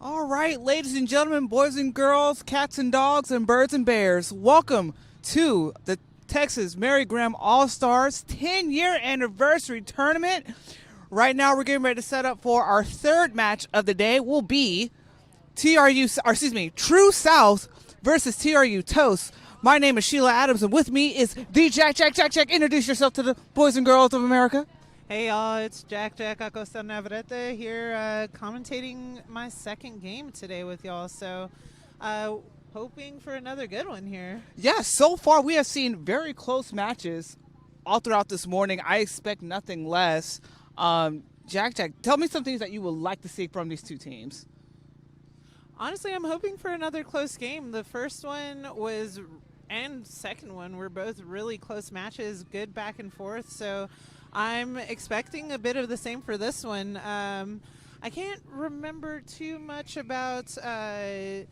All right, ladies and gentlemen, boys and girls, cats and dogs, and birds and bears, welcome to the Texas Mary Graham All-Stars 10-year anniversary tournament. Right now, we're getting ready to set up for our third match of the day. Will be True South versus TRU Toast. My name is Sheila Adams, and with me is the Jack. Introduce yourself to the boys and girls of America. Hey y'all, it's Jack Acosta Navarrete here commentating my second game today with y'all. So hoping for another good one here. Yeah, so far we have seen very close matches all throughout this morning. I expect nothing less. Jack, tell me some things that you would like to see from these two teams. Honestly, I'm hoping for another close game. The first one and second one were both really close matches, good back and forth. So I'm expecting a bit of the same for this one. I can't remember too much about the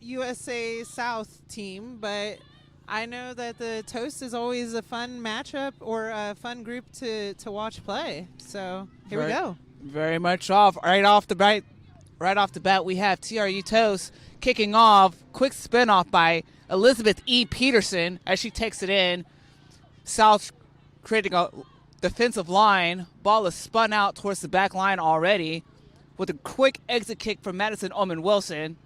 USA South team, but I know that the Toast is always a fun matchup or a fun group to watch play. So here we go. Very much right off the bat, we have TRU Toast kicking off. Quick spin off by Elizabeth E. Peterson as she takes it in. South creating a defensive line. Ball is spun out towards the back line already with a quick exit kick from Madison Oman Wilson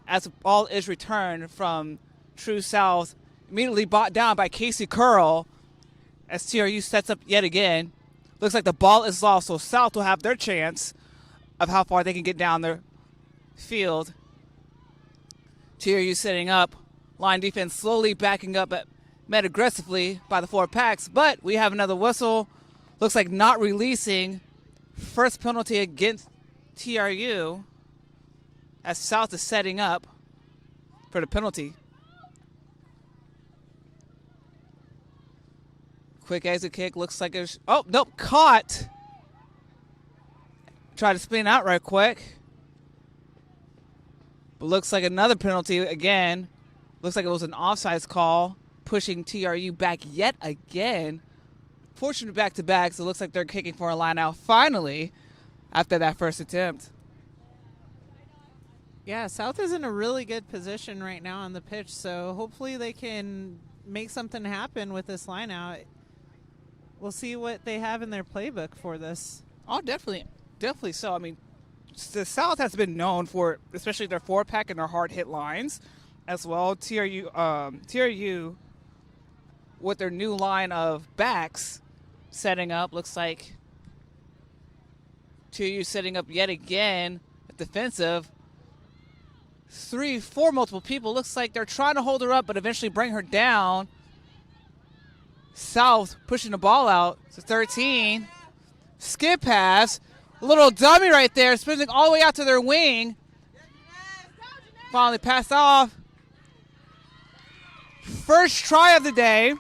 as the ball is returned from True South. Immediately brought down by Casey Curl as TRU sets up yet again. Looks like the ball is lost, so South will have their chance of how far they can get down their field. TRU setting up. Line defense slowly backing up, met aggressively by the four packs, but we have another whistle. Looks like not releasing. First penalty against TRU as South is setting up for the penalty. Quick exit kick. Looks like it's... Oh, nope. Caught. Try to spin out right quick. But looks like another penalty again. Looks like it was an offsides call, pushing TRU back yet again. Fortunate back-to-back, so it looks like they're kicking for a line out finally after that first attempt. Yeah, South is in a really good position right now on the pitch, so hopefully they can make something happen with this line out. We'll see what they have in their playbook for this. Oh, definitely so. I mean, the South has been known for, especially their four-pack and their hard-hit lines as well. TRU, with their new line of backs setting up, looks like TRU setting up yet again defensive. 3-4 multiple people. Looks like they're trying to hold her up, but eventually bring her down. South pushing the ball out to 13. Skip pass. A little dummy right there, spinning all the way out to their wing. Finally passed off. First try of the day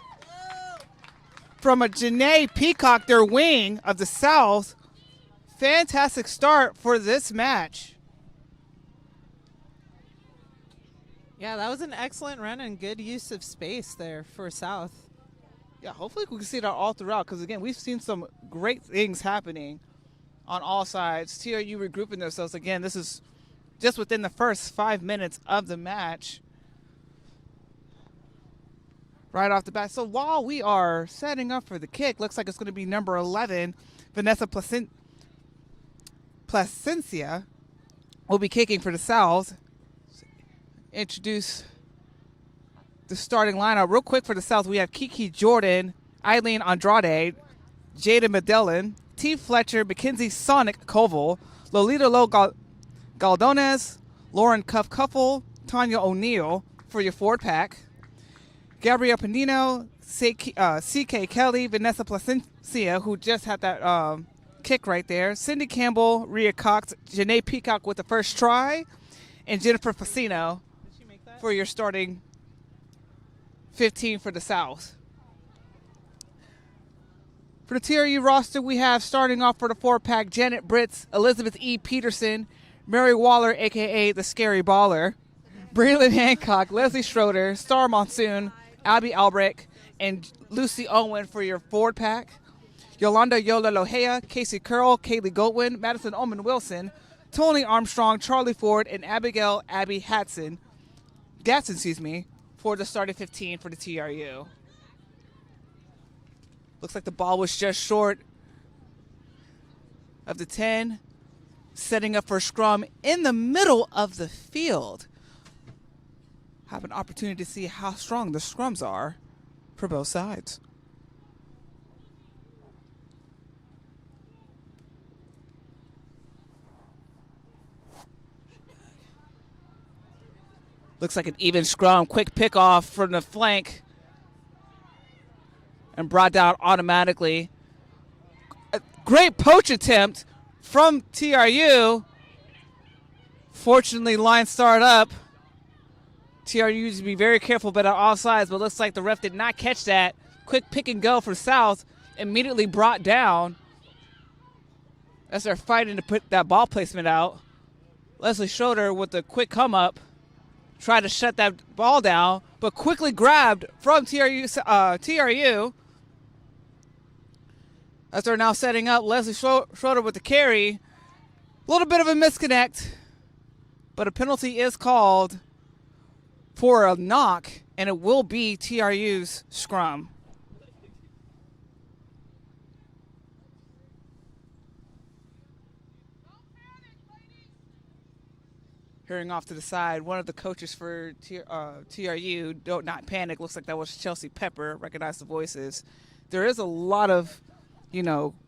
from a Janae Peacock, their wing of the South. Fantastic start for this match. Yeah, that was an excellent run and good use of space there for South. Yeah, hopefully we can see that all throughout because, again, we've seen some great things happening on all sides. TRU regrouping themselves. Again, this is just within the first 5 minutes of the match. Right off the bat. So while we are setting up for the kick, looks like it's going to be number 11, Vanessa Placencia will be kicking for the South. Introduce the starting lineup real quick for the South. We have Kiki Jordan, Eileen Andrade, Jada Medellin, T. Fletcher, Mackenzie Sonic Koval, Lolita Lo Galdones, Lauren Cuffle, Tanya O'Neill for your forward pack. Gabrielle Panino, C.K. Kelly, Vanessa Placencia, who just had that kick right there. Cindy Campbell, Rhea Cox, Janae Peacock with the first try, and Jennifer Facino for your starting 15 for the South. For the TRU roster, we have starting off for the four-pack, Janet Britz, Elizabeth E. Peterson, Mary Waller, a.k.a. the Scary Baller, Braylon Hancock, Leslie Schroeder, Star Monsoon, Abby Albrecht, and Lucy Owen for your forward pack. Yolanda Yola Lohea, Casey Curl, Kaylee Goldwyn, Madison Oman Wilson, Tony Armstrong, Charlie Ford, and Abigail Abby Gatson, for the starting 15 for the TRU. Looks like the ball was just short of the 10, setting up for a scrum in the middle of the field. Have an opportunity to see how strong the scrums are for both sides. Looks like an even scrum. Quick pickoff from the flank and brought down automatically. A great poach attempt from TRU. Fortunately, line started up. TRU needs to be very careful about our offsides, but looks like the ref did not catch that. Quick pick and go for South, immediately brought down as they're fighting to put that ball placement out. Leslie Schroeder with the quick come up, tried to shut that ball down, but quickly grabbed from TRU as they're now setting up. Leslie Schroeder with the carry. A little bit of a misconnect, but a penalty is called for a knock, and it will be TRU's scrum. Hearing off to the side, one of the coaches for TRU, don't not panic. Looks like that was Chelsea Pepper. Recognize the voices. There is a lot of,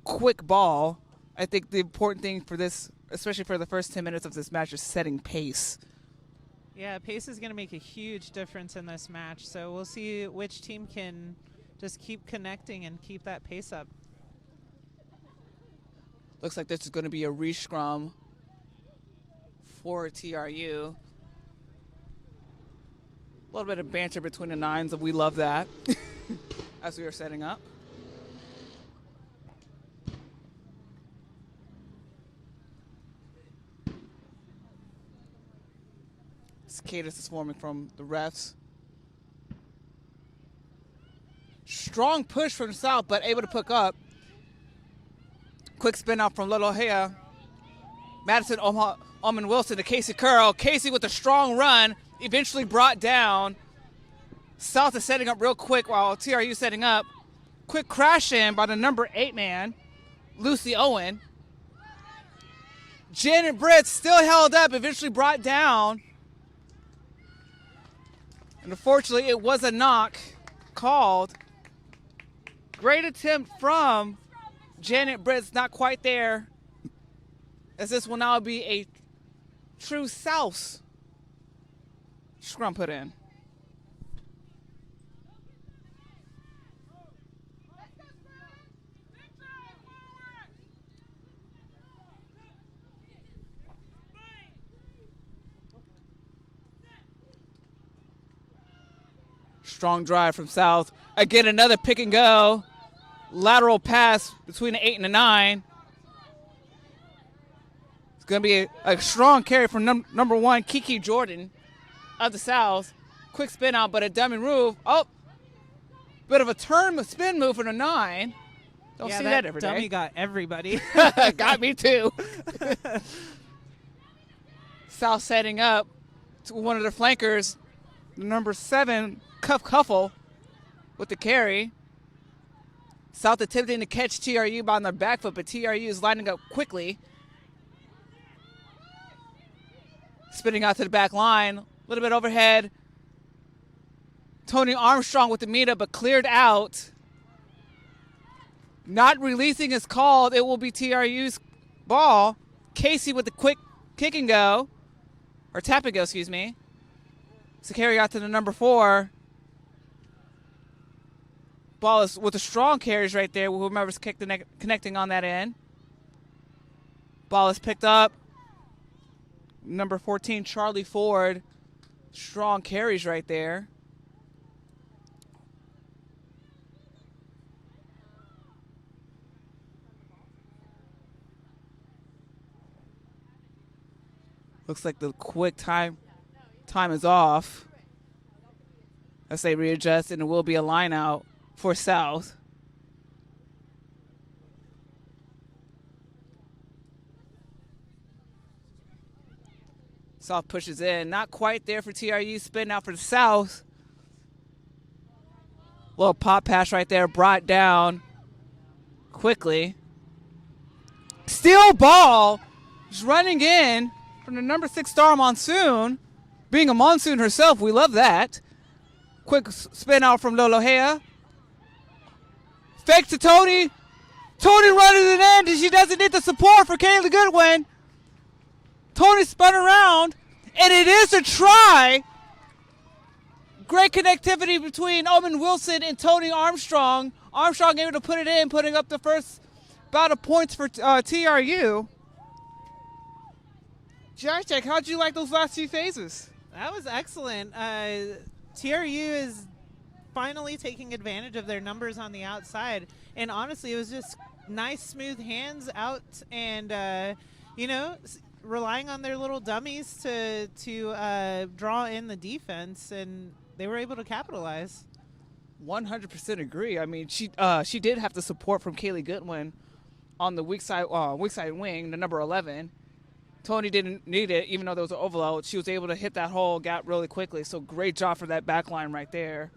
quick ball. I think the important thing for this, especially for the first 10 minutes of this match, is setting pace. Yeah, pace is going to make a huge difference in this match. So we'll see which team can just keep connecting and keep that pace up. Looks like this is going to be a re-scrum for TRU. A little bit of banter between the nines, and we love that as we are setting up. Cadence is forming from the refs. Strong push from South, but able to pick up. Quick spin out from Little Hea. Madison Oman Wilson to Casey Curl. Casey with a strong run, eventually brought down. South is setting up real quick while TRU setting up. Quick crash in by the number 8 man, Lucy Owen. Janet Britt still held up, eventually brought down. And unfortunately, it was a knock called. Great attempt from Janet Britt, not quite there, as this will now be a true South scrum put in. Strong drive from South. Again, another pick and go. Lateral pass between the 8 and the 9. It's going to be a strong carry from number 1, Kiki Jordan of the South. Quick spin out, but a dummy move. Oh, bit of a spin move for the 9. Don't see that every day. Dummy got everybody. Got me too. South setting up to one of their flankers, number 7, Cuff Cuffle with the carry. South attempting to catch TRU on their back foot, but TRU is lining up quickly. Spinning out to the back line. A little bit overhead. Tony Armstrong with the meetup, but cleared out. Not releasing is called. It will be TRU's ball. Casey with the quick kick and go. Or tap and go, excuse me. So carry out to the number 4. Ball is with the strong carries right there. Whomever's connecting on that end. Ball is picked up. Number 14, Charlie Ford. Strong carries right there. Looks like the quick time is off as they readjust, and it will be a line out for South. South pushes in. Not quite there for TRU. Spin out for the South. Little pop pass right there. Brought down quickly. Steal ball. Just running in from the number 6 star Monsoon. Being a Monsoon herself, we love that. Quick spin out from Lolohea. Fake to Tony. Tony running it in, and she doesn't need the support for Kaylee Goodwin. Tony spun around, and it is a try. Great connectivity between Omen Wilson and Tony Armstrong. Armstrong able to put it in, putting up the first bout of points for TRU. Jack, how'd you like those last few phases? That was excellent. TRU is finally taking advantage of their numbers on the outside. And honestly, it was just nice, smooth hands out and, relying on their little dummies to draw in the defense. And they were able to capitalize. 100% agree. I mean, she did have the support from Kaylee Goodwin on the weak side wing, the number 11. Tony didn't need it, even though there was an overload. She was able to hit that whole gap really quickly. So great job for that back line right there.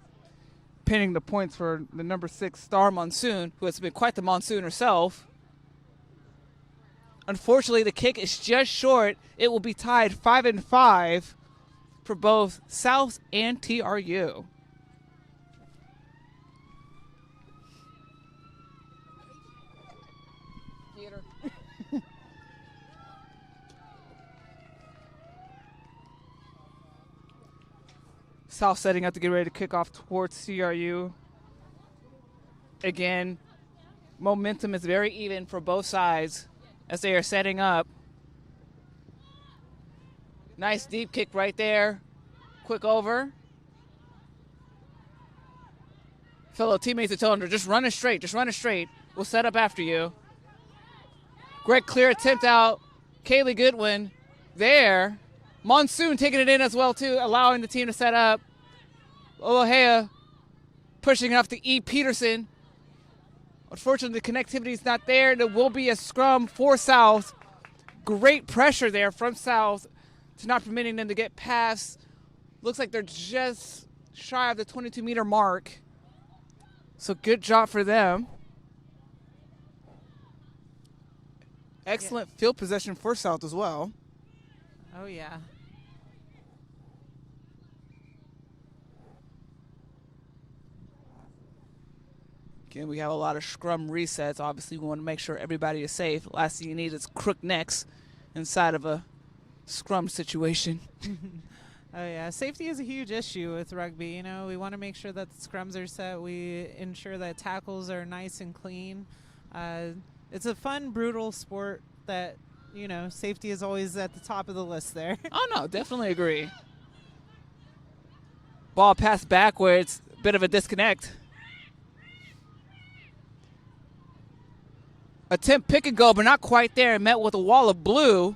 Pinning the points for the number 6 star Monsoon, who has been quite the Monsoon herself. Unfortunately, the kick is just short. It will be tied 5-5 for both South and TRU. South setting up to get ready to kick off towards TRU. Again, momentum is very even for both sides as they are setting up. Nice deep kick right there. Quick over. Fellow teammates are telling her, just run it straight, just run it straight. We'll set up after you. Great clear attempt out. Kaylee Goodwin there. Monsoon taking it in as well, too, allowing the team to set up. Olohea pushing it off to E. Peterson. Unfortunately, the connectivity is not there. There will be a scrum for South. Great pressure there from South to not permitting them to get past. Looks like they're just shy of the 22-meter mark. So good job for them. Excellent field possession for South as well. Oh, yeah. Again, we have a lot of scrum resets. Obviously, we want to make sure everybody is safe. Last thing you need is crook necks inside of a scrum situation. Oh, yeah. Safety is a huge issue with rugby. You know, we want to make sure that the scrums are set. We ensure that tackles are nice and clean. It's a fun, brutal sport that, you know, safety is always at the top of the list there. Oh, no, definitely agree. Ball passed backwards. Bit of a disconnect. Attempt pick and go, but not quite there. Met with a wall of blue.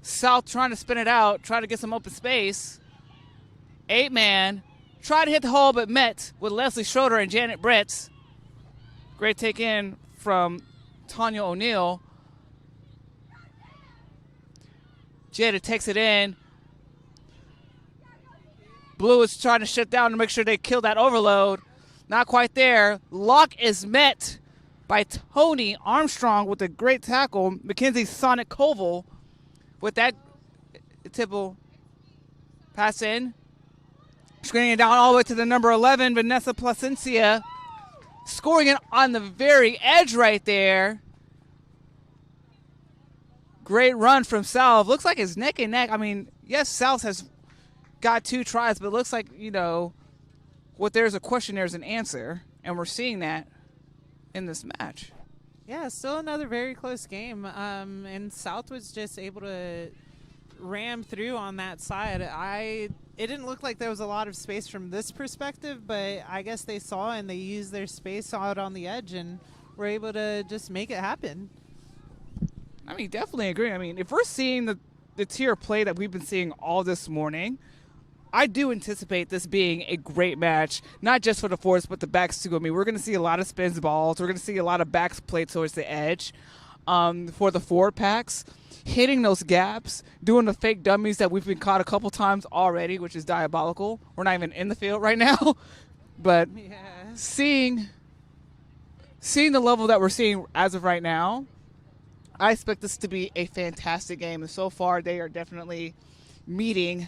South trying to spin it out, trying to get some open space. 8-man. Tried to hit the hole, but met with Leslie Schroeder and Janet Bretz. Great take in from Tanya O'Neill. Jada takes it in. Blue is trying to shut down to make sure they kill that overload. Not quite there. Lock is met by Tony Armstrong with a great tackle. Mackenzie Sonic Koval with that typical pass in. Screening it down all the way to the number 11, Vanessa Placencia. Scoring it on the very edge right there. Great run from South. Looks like it's neck and neck. I mean, yes, South has got 2 tries, but it looks like, you know, what there's a question, there's an answer. And we're seeing that in this match. Yeah, still another very close game. And South was just able to ram through on that side. It didn't look like there was a lot of space from this perspective, but I guess they saw and they used their space out on the edge and were able to just make it happen. I mean, definitely agree. I mean, if we're seeing the tier play that we've been seeing all this morning, I do anticipate this being a great match, not just for the forwards, but the backs too. I mean, we're going to see a lot of spins balls. We're going to see a lot of backs played towards the edge. for the forward packs, hitting those gaps, doing the fake dummies that we've been caught a couple times already, which is diabolical. We're not even in the field right now, but seeing the level that we're seeing as of right now, I expect this to be a fantastic game. And so far, they are definitely meeting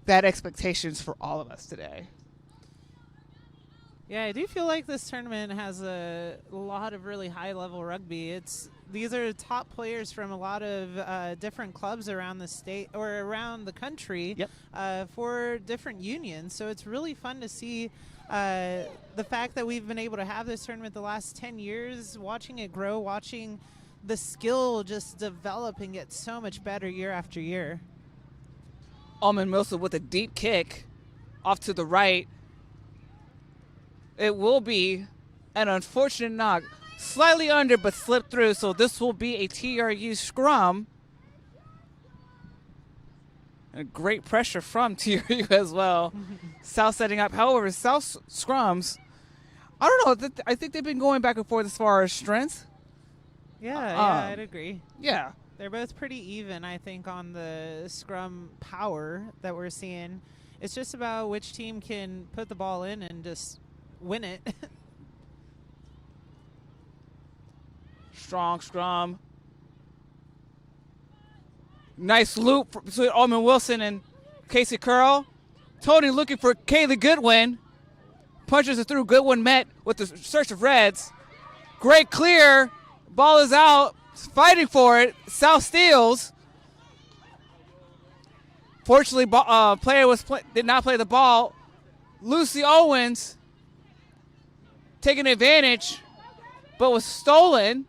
that expectations for all of us today. Yeah, I do feel like this tournament has a lot of really high-level rugby. These are top players from a lot of different clubs around the state or around the country for different unions. So it's really fun to see the fact that we've been able to have this tournament the last 10 years, watching it grow, watching the skill just develop and get so much better year after year. Almond Milson with a deep kick off to the right. It will be an unfortunate knock. Slightly under, but slipped through, so this will be a TRU scrum. And great pressure from TRU as well. South setting up. However, South scrums, I don't know. I think they've been going back and forth as far as strength. Yeah, I'd agree. Yeah. They're both pretty even, I think, on the scrum power that we're seeing. It's just about which team can put the ball in and just win it. Strong scrum. Nice loop between Almond Wilson and Casey Curl. Tony looking for Kaylee Goodwin. Punches it through. Goodwin met with the search of Reds. Great clear. Ball is out. Fighting for it. South steals. Fortunately, player did not play the ball. Lucy Owens taking advantage, but was stolen.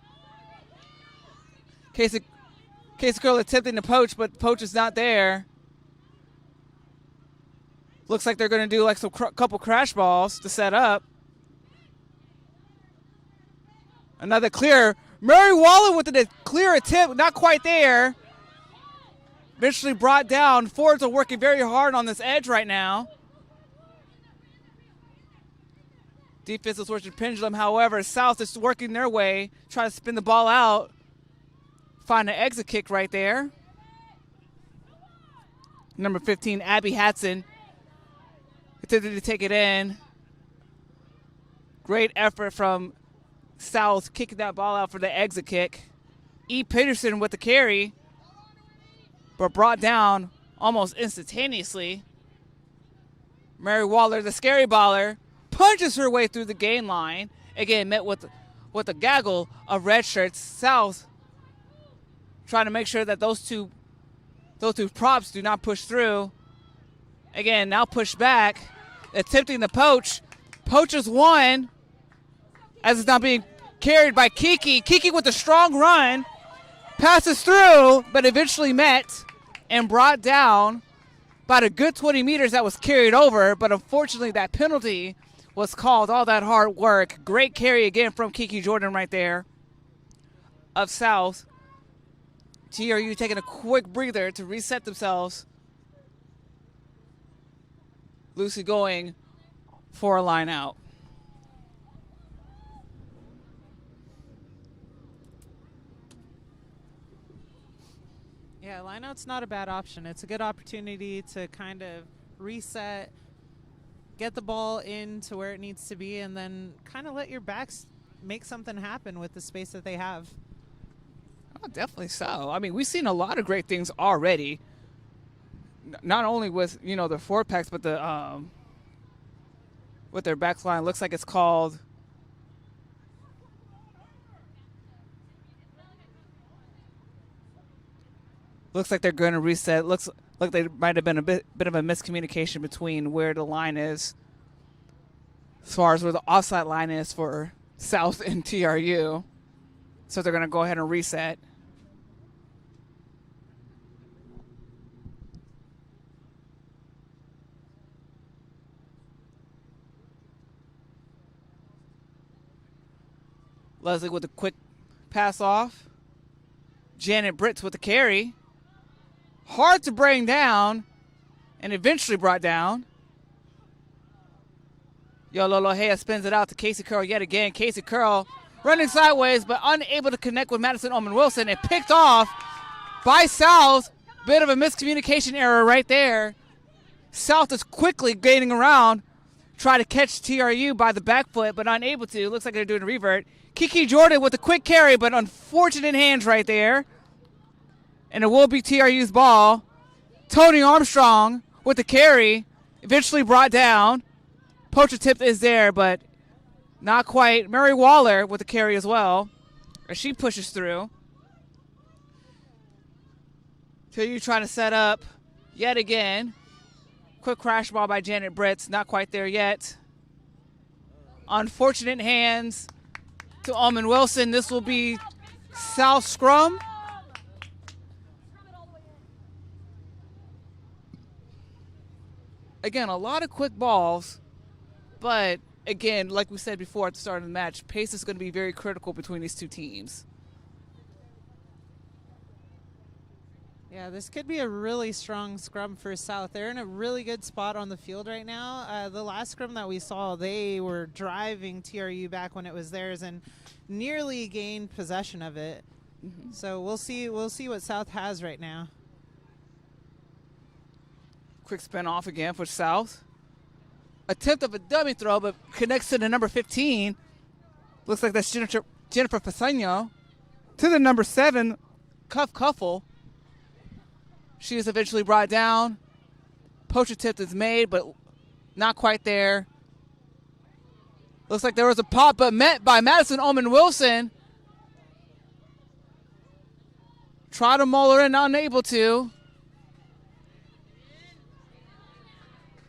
Casey Curl attempting to poach, but poach is not there. Looks like they're going to do like some couple crash balls to set up. Another clear. Mary Waller with a clear attempt, not quite there. Eventually brought down. Forwards are working very hard on this edge right now. Defense is working pendulum. However, South is working their way, trying to spin the ball out. Find an exit kick right there. Number 15, Abby Hatson, attempted to take it in. Great effort from South, kicking that ball out for the exit kick. E. Peterson with the carry, but brought down almost instantaneously. Mary Waller, the scary baller, punches her way through the gain line. Again, met with a gaggle of red shirts. South trying to make sure that those two props do not push through. Again, now push back, attempting the poach. Poaches one, as it's not being carried by Kiki. Kiki with a strong run, passes through, but eventually met and brought down about a good 20 meters. That was carried over, but unfortunately that penalty was called. All that hard work. Great carry again from Kiki Jordan right there of South. TRU taking a quick breather to reset themselves. Lucy going for a line out. Yeah, lineout's not a bad option. It's a good opportunity to kind of reset, get the ball into where it needs to be, and then kind of let your backs make something happen with the space that they have. Oh, definitely so. I mean, we've seen a lot of great things already. Not only with, the forward packs, but the with their back line. Looks like it's called looks like they're going to reset. Looks like there might have been a bit of a miscommunication between where the line is as far as where the offside line is for South and TRU. So they're going to go ahead and reset. Leslie with a quick pass off. Janet Britz with the carry. Hard to bring down, and eventually brought down. Yololo Hea spins it out to Casey Curl yet again. Casey Curl running sideways, but unable to connect with Madison Oman Wilson, and picked off by South. Bit of a miscommunication error right there. South is quickly gaining around, try to catch TRU by the back foot, but unable to. Looks like they're doing a revert. Kiki Jordan with a quick carry, but unfortunate hands right there. And it will be TRU's ball. Tony Armstrong with the carry, eventually brought down. Poacher tip is there, but not quite. Mary Waller with the carry as well, as she pushes through. TRU trying to set up yet again. Quick crash ball by Janet Britz, not quite there yet. Unfortunate hands to Almond Wilson. This will be South scrum. Again, a lot of quick balls, but again, like we said before at the start of the match, pace is going to be very critical between these two teams. Yeah, this could be a really strong scrum for South. They're in a really good spot on the field right now. The last scrum that we saw, they were driving TRU back when it was theirs and nearly gained possession of it. Mm-hmm. So we'll see what South has right now. Quick spin off again for South. Attempt of a dummy throw, but connects to the number 15. Looks like that's Jennifer Fasano. To the number 7, Cuff Cuffle. She is eventually brought down. Poacher tip is made, but not quite there. Looks like there was a pop, but met by Madison Oman Wilson. Try to maul her in, unable to.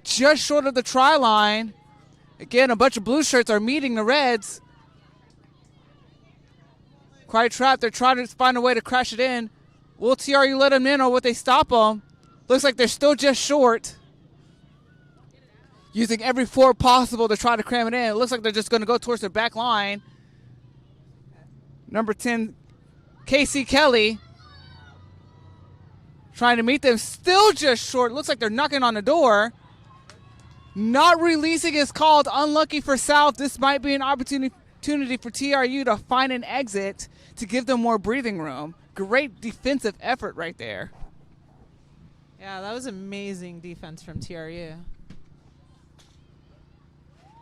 Just short of the try line. Again, a bunch of blue shirts are meeting the Reds. Quite trapped. They're trying to find a way to crash it in. Will TRU let them in or will they stop them? Looks like they're still just short. Using every forward possible to try to cram it in. It looks like they're just going to go towards their back line. Number 10, Casey Kelly. Trying to meet them. Still just short. Looks like they're knocking on the door. Not releasing is called. Unlucky for South. This might be an opportunity for TRU to find an exit to give them more breathing room. Great defensive effort right there. Yeah, that was amazing defense from TRU.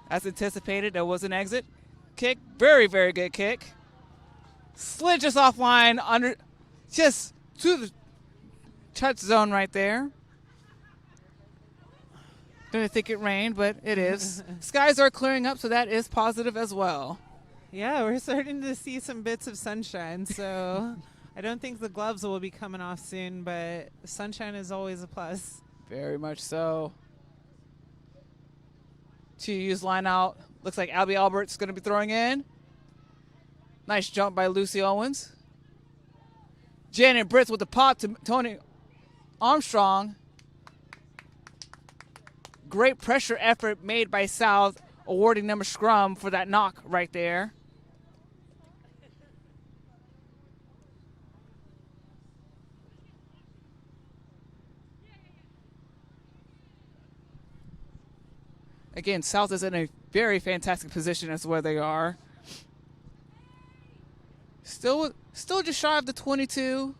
As anticipated, there was an exit kick. Very, very good kick. Slid just offline, under, just to the touch zone right there. Didn't think it rained, but it is. Skies are clearing up, so that is positive as well. Yeah, we're starting to see some bits of sunshine, so I don't think the gloves will be coming off soon, but sunshine is always a plus. Very much so. TRU's line out. Looks like Albie Albert's going to be throwing in. Nice jump by Lucy Owens. Janet Britz with the pop to Tony Armstrong. Great pressure effort made by South, awarding them a scrum for that knock right there. Again, South is in a very fantastic position as where they are. Still just shy of the 22.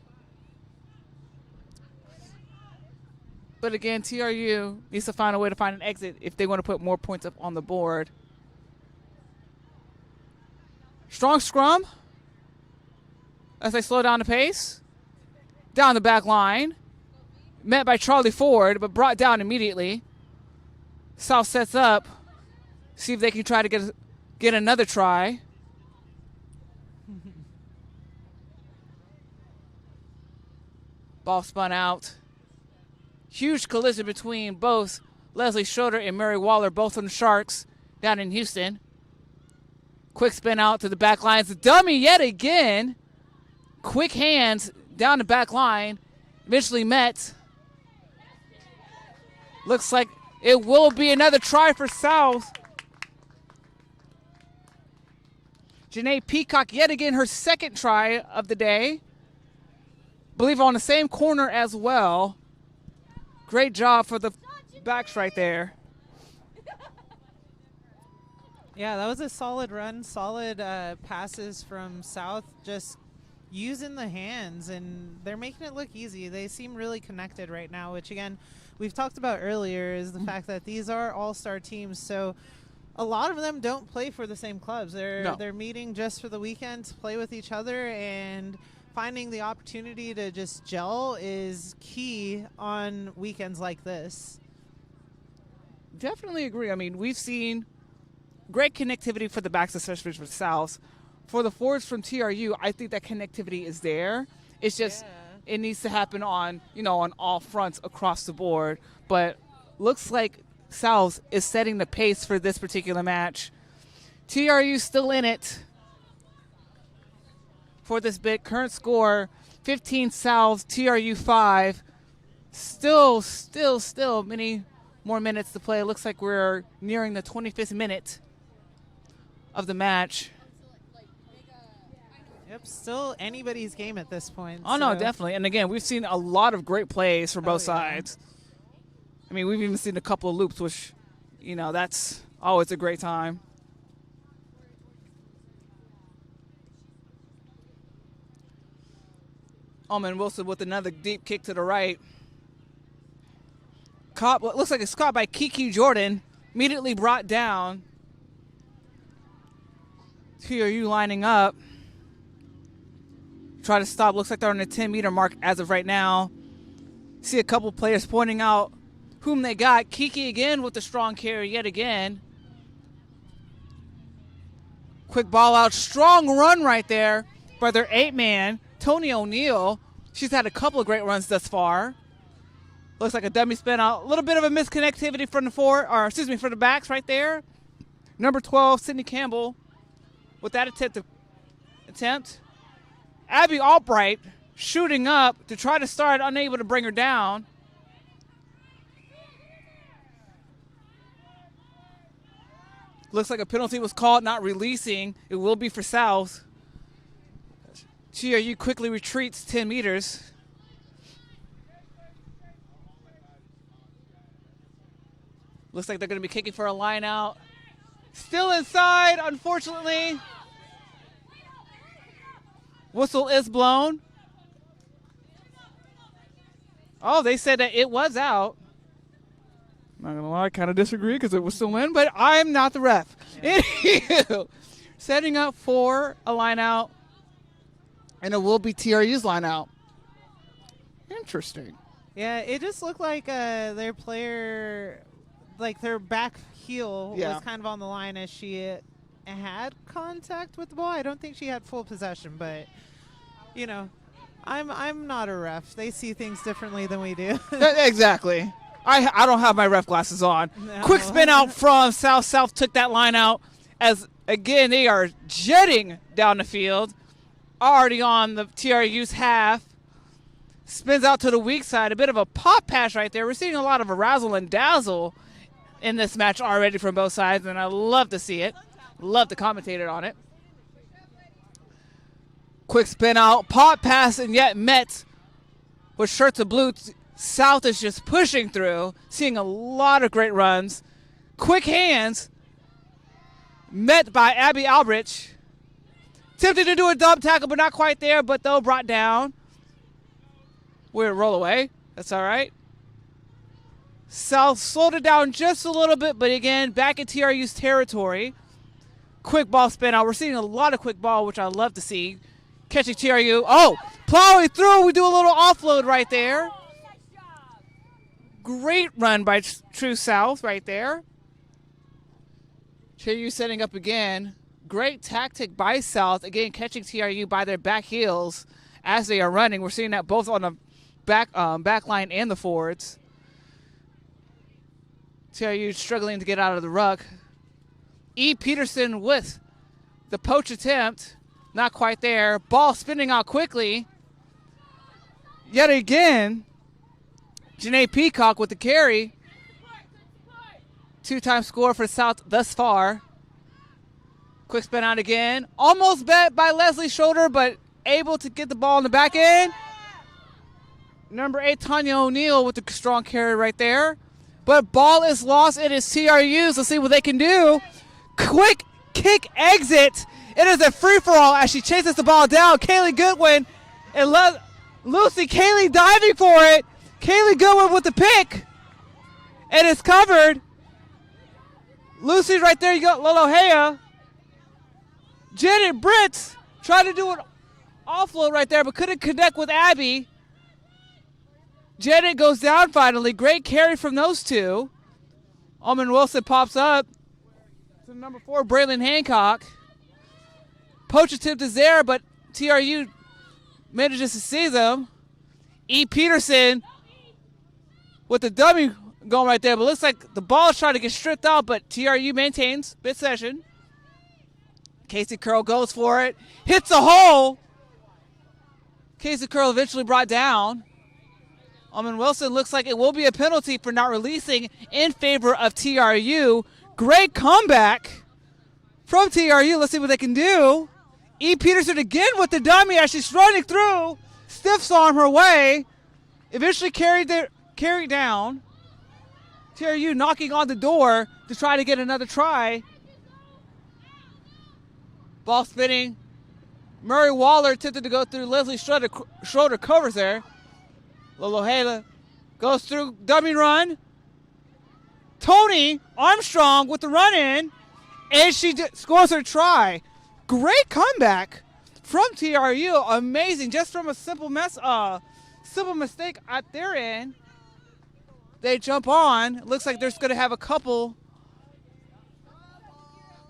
But again, TRU needs to find a way to find an exit if they want to put more points up on the board. Strong scrum as they slow down the pace. Down the back line. Met by Charlie Ford, but brought down immediately. South sets up. See if they can try to get another try. Ball spun out. Huge collision between both Leslie Schroeder and Mary Waller, both from the Sharks down in Houston. Quick spin out to the back line. It's a dummy yet again. Quick hands down the back line. Eventually met. Looks like it will be another try for South. Janae Peacock, yet again, her second try of the day. I believe on the same corner as well. Great job for the backs right there. Yeah, that was a solid run, solid passes from South, just using the hands, and they're making it look easy. They seem really connected right now, which, again, we've talked about earlier, is the fact that these are all-star teams, so a lot of them don't play for the same clubs. They're meeting just for the weekend to play with each other, and finding the opportunity to just gel is key on weekends like this. Definitely agree. I mean, we've seen great connectivity for the backs, especially for the Souths. For the forwards from TRU, I think that connectivity is there. It's just it needs to happen on all fronts across the board. But looks like Souths is setting the pace for this particular match. TRU still in it for this bit. Current score 15 Souths, TRU 5. Still many more minutes to play. It looks like we're nearing the 25th minute of the match. Yep, still anybody's game at this point. Oh, no, definitely. And, again, we've seen a lot of great plays from both sides. I mean, we've even seen a couple of loops, which, that's always a great time. Alman Wilson with another deep kick to the right. Caught, what looks like it's caught by Kiki Jordan. Immediately brought down. TRU lining up. Try to stop. Looks like they're on the 10-meter mark as of right now. See a couple players pointing out whom they got. Kiki again with the strong carry yet again. Quick ball out. Strong run right there by their 8-man, Tony O'Neill. She's had a couple of great runs thus far. Looks like a dummy spin out. A little bit of a misconnectivity from the backs right there. Number 12, Sydney Campbell, with that attempt. Abby Albright shooting up to try to start, unable to bring her down. Looks like a penalty was called, not releasing. It will be for South. TRU quickly retreats 10 meters. Looks like they're going to be kicking for a line out. Still inside, unfortunately. Whistle is blown. Oh, they said that it was out. Not going to lie, I kind of disagree because it was still in, but I'm not the ref. Yeah. Anywho, setting up for a line out, and it will be TRU's line out. Interesting. Yeah, it just looked like their player, like their back heel was kind of on the line as she had contact with the ball. I don't think she had full possession, but, I'm not a ref. They see things differently than we do. Exactly. I don't have my ref glasses on. No. Quick spin out from South. South took that line out as, again, they are jetting down the field. Already on the TRU's half. Spins out to the weak side. A bit of a pop pass right there. We're seeing a lot of a razzle and dazzle in this match already from both sides, and I love to see it. Love to commentate it on it. Quick spin out, pop pass, and yet met with shirts of blue. South is just pushing through, seeing a lot of great runs. Quick hands, met by Abby Albrich. Tempted to do a dump tackle, but not quite there, but though brought down. We're roll away. That's all right. South slowed it down just a little bit, but again, back in TRU's territory. Quick ball spin out. We're seeing a lot of quick ball, which I love to see. Catching TRU. Oh, plowing through. We do a little offload right there. Great run by True South right there. TRU setting up again. Great tactic by South. Again, catching TRU by their back heels as they are running. We're seeing that both on the back line and the forwards. TRU struggling to get out of the ruck. E. Peterson with the poach attempt. Not quite there. Ball spinning out quickly. Yet again, Janae Peacock with the carry. Two-time score for South thus far. Quick spin out again. Almost bet by Leslie Schroeder, but able to get the ball in the back end. Number 8, Tanya O'Neill with the strong carry right there. But ball is lost. It is TRU's. Let's see what they can do. quick kick exit. It is a free-for-all as she chases the ball down. Kaylee Goodwin and Lucy Kaylee diving for it. Kaylee Goodwin with the pick. And it's covered. Lucy's right there. You got Lolohea. Janet Britz tried to do an offload right there, but couldn't connect with Abby. Janet goes down finally. Great carry from those two. Omen Wilson pops up to number 4, Braylon Hancock. Poach attempt is there, but TRU manages to seize them. E. Peterson with the dummy going right there, but looks like the ball is trying to get stripped out, but TRU maintains possession. Casey Curl goes for it, hits a hole. Casey Curl eventually brought down. Omen Wilson looks like it will be a penalty for not releasing in favor of TRU. Great comeback from TRU. Let's see what they can do. E. Peterson again with the dummy as she's running through. Stiffs arm her way. Eventually carried down. TRU knocking on the door to try to get another try. Ball spinning. Murray Waller attempted to go through. Leslie Schroeder covers there. Lolohela goes through, dummy run. Tony Armstrong with the run in, and she scores her try. Great comeback from TRU. Amazing, just from a simple mistake at their end. They jump on. Looks like they're going to have a couple.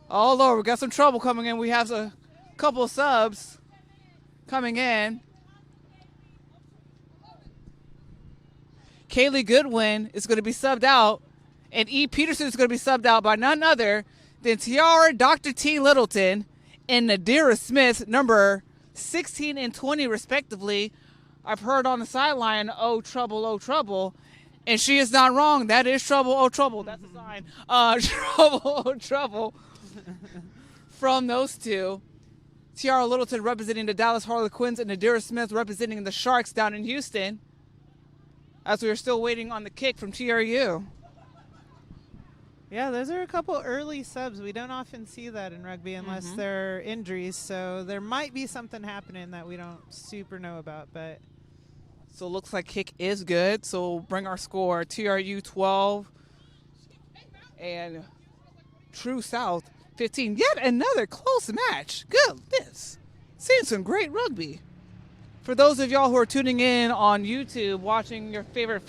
Oh Lord, we got some trouble coming in. We have a couple of subs coming in. Kaylee Goodwin is going to be subbed out, and E. Peterson is going to be subbed out by none other than Tiara Dr. T. Littleton and Nadira Smith, number 16 and 20 respectively. I've heard on the sideline, oh trouble, and she is not wrong. That is trouble, oh trouble. That's a sign. Trouble, oh trouble from those two. Tiara Littleton representing the Dallas Harlequins and Nadira Smith representing the Sharks down in Houston, as we are still waiting on the kick from TRU. Yeah, those are a couple early subs. We don't often see that in rugby unless they're injuries, so there might be something happening that we don't super know about. But so it looks like kick is good, so we'll bring our score. TRU 12 and True South 15. Yet another close match. Goodness. Seeing some great rugby. For those of y'all who are tuning in on YouTube, watching your favorite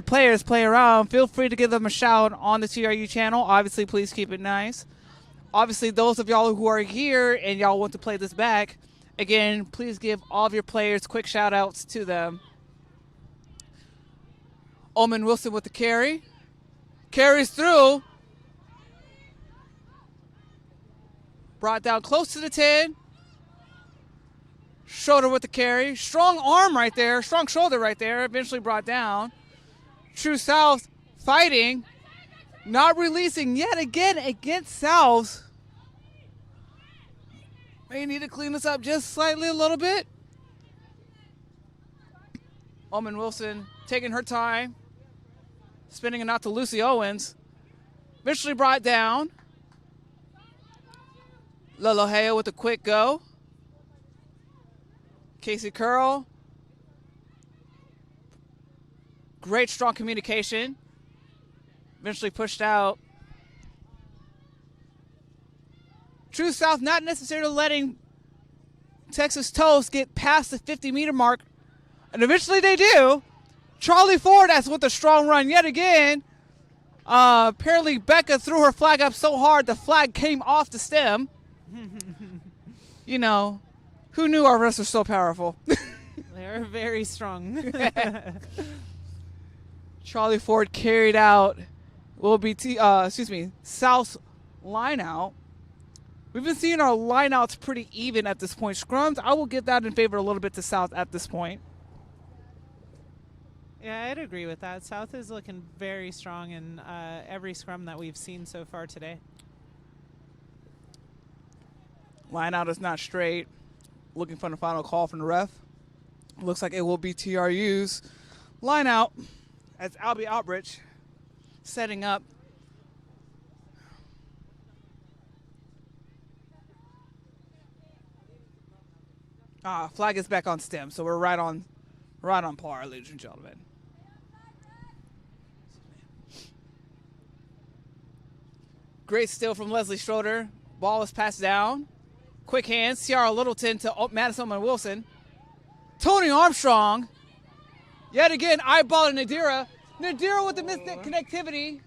players play around, feel free to give them a shout on the TRU channel. Obviously, please keep it nice. Obviously, those of y'all who are here and y'all want to play this back, again, please give all of your players quick shout-outs to them. Omen Wilson with the carry. Carries through. Brought down close to the 10. Schroeder with the carry. Strong arm right there. Strong shoulder right there. Eventually brought down. True South fighting. Not releasing yet again against South. May need to clean this up just slightly a little bit. Omen Wilson taking her time. Spinning it out to Lucy Owens. Eventually brought down. Lolohea with a quick go. Casey Curl. Great strong communication. Eventually pushed out. True South not necessarily letting Texas Toast get past the 50-meter mark. And eventually they do. Charlie Ford that's with a strong run yet again. Apparently Becca threw her flag up so hard the flag came off the stem. You know, who knew our wrestlers so powerful? they're very strong. Charlie Ford carried out will be South's line out. We've been seeing our line outs pretty even at this point. Scrums, I will give that in favor a little bit to South at this point. Yeah, I'd agree with that. South is looking very strong in every scrum that we've seen so far today. Line out is not straight. Looking for the final call from the ref. Looks like it will be TRU's line out as Albie Outbridge setting up Flag is back on stem, so we're right on par, ladies and gentlemen. Great steal from Leslie Schroeder. Ball is passed down. Quick hands. Ciara Littleton to Madison Wilson. Tony Armstrong. Yet again, eyeballing Nadira. Nadira with the missed connectivity.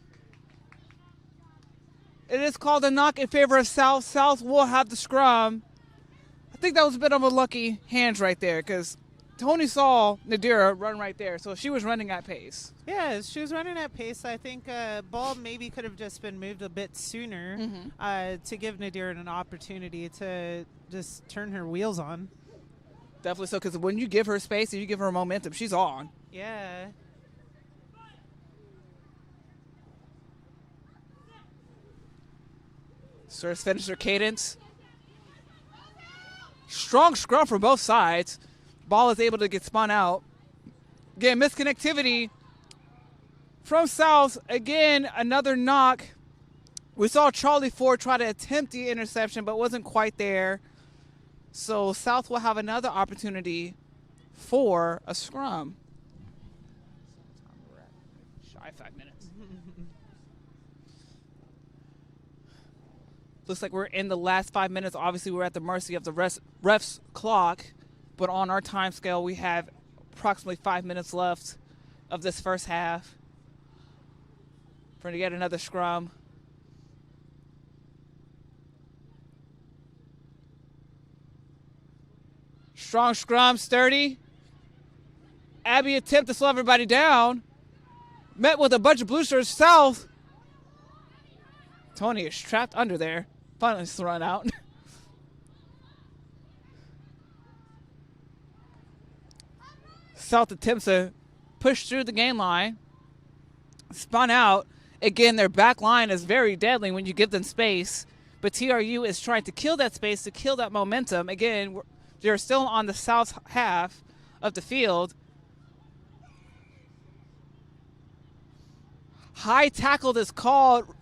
It is called a knock in favor of South. South will have the scrum. I think that was a bit of a lucky hands right there because Tony saw Nadira run right there, so she was running at pace. Yeah, she was running at pace. I think ball maybe could have just been moved a bit sooner to give Nadira an opportunity to just turn her wheels on. Definitely so, because when you give her space and you give her momentum, she's on. Yeah. Serves finisher cadence. Strong scrum from both sides. Ball is able to get spun out. Again, misconnectivity from South. Again, another knock. We saw Charlie Ford try to attempt the interception, but wasn't quite there. So South will have another opportunity for a scrum. Shy 5 minutes. Looks like we're in the last 5 minutes. Obviously, we're at the mercy of the ref's clock. But on our time scale, we have approximately 5 minutes left of this first half. We're going to get another scrum. Strong scrum, sturdy. Abby attempt to slow everybody down. Met with a bunch of blue shirts. South. Tony is trapped under there. Finally thrown out. South attempts to push through the gain line. Spun out. Again, their back line is very deadly when you give them space. But TRU is trying to kill that space, to kill that momentum. Again, they're still on the south half of the field. High tackle is called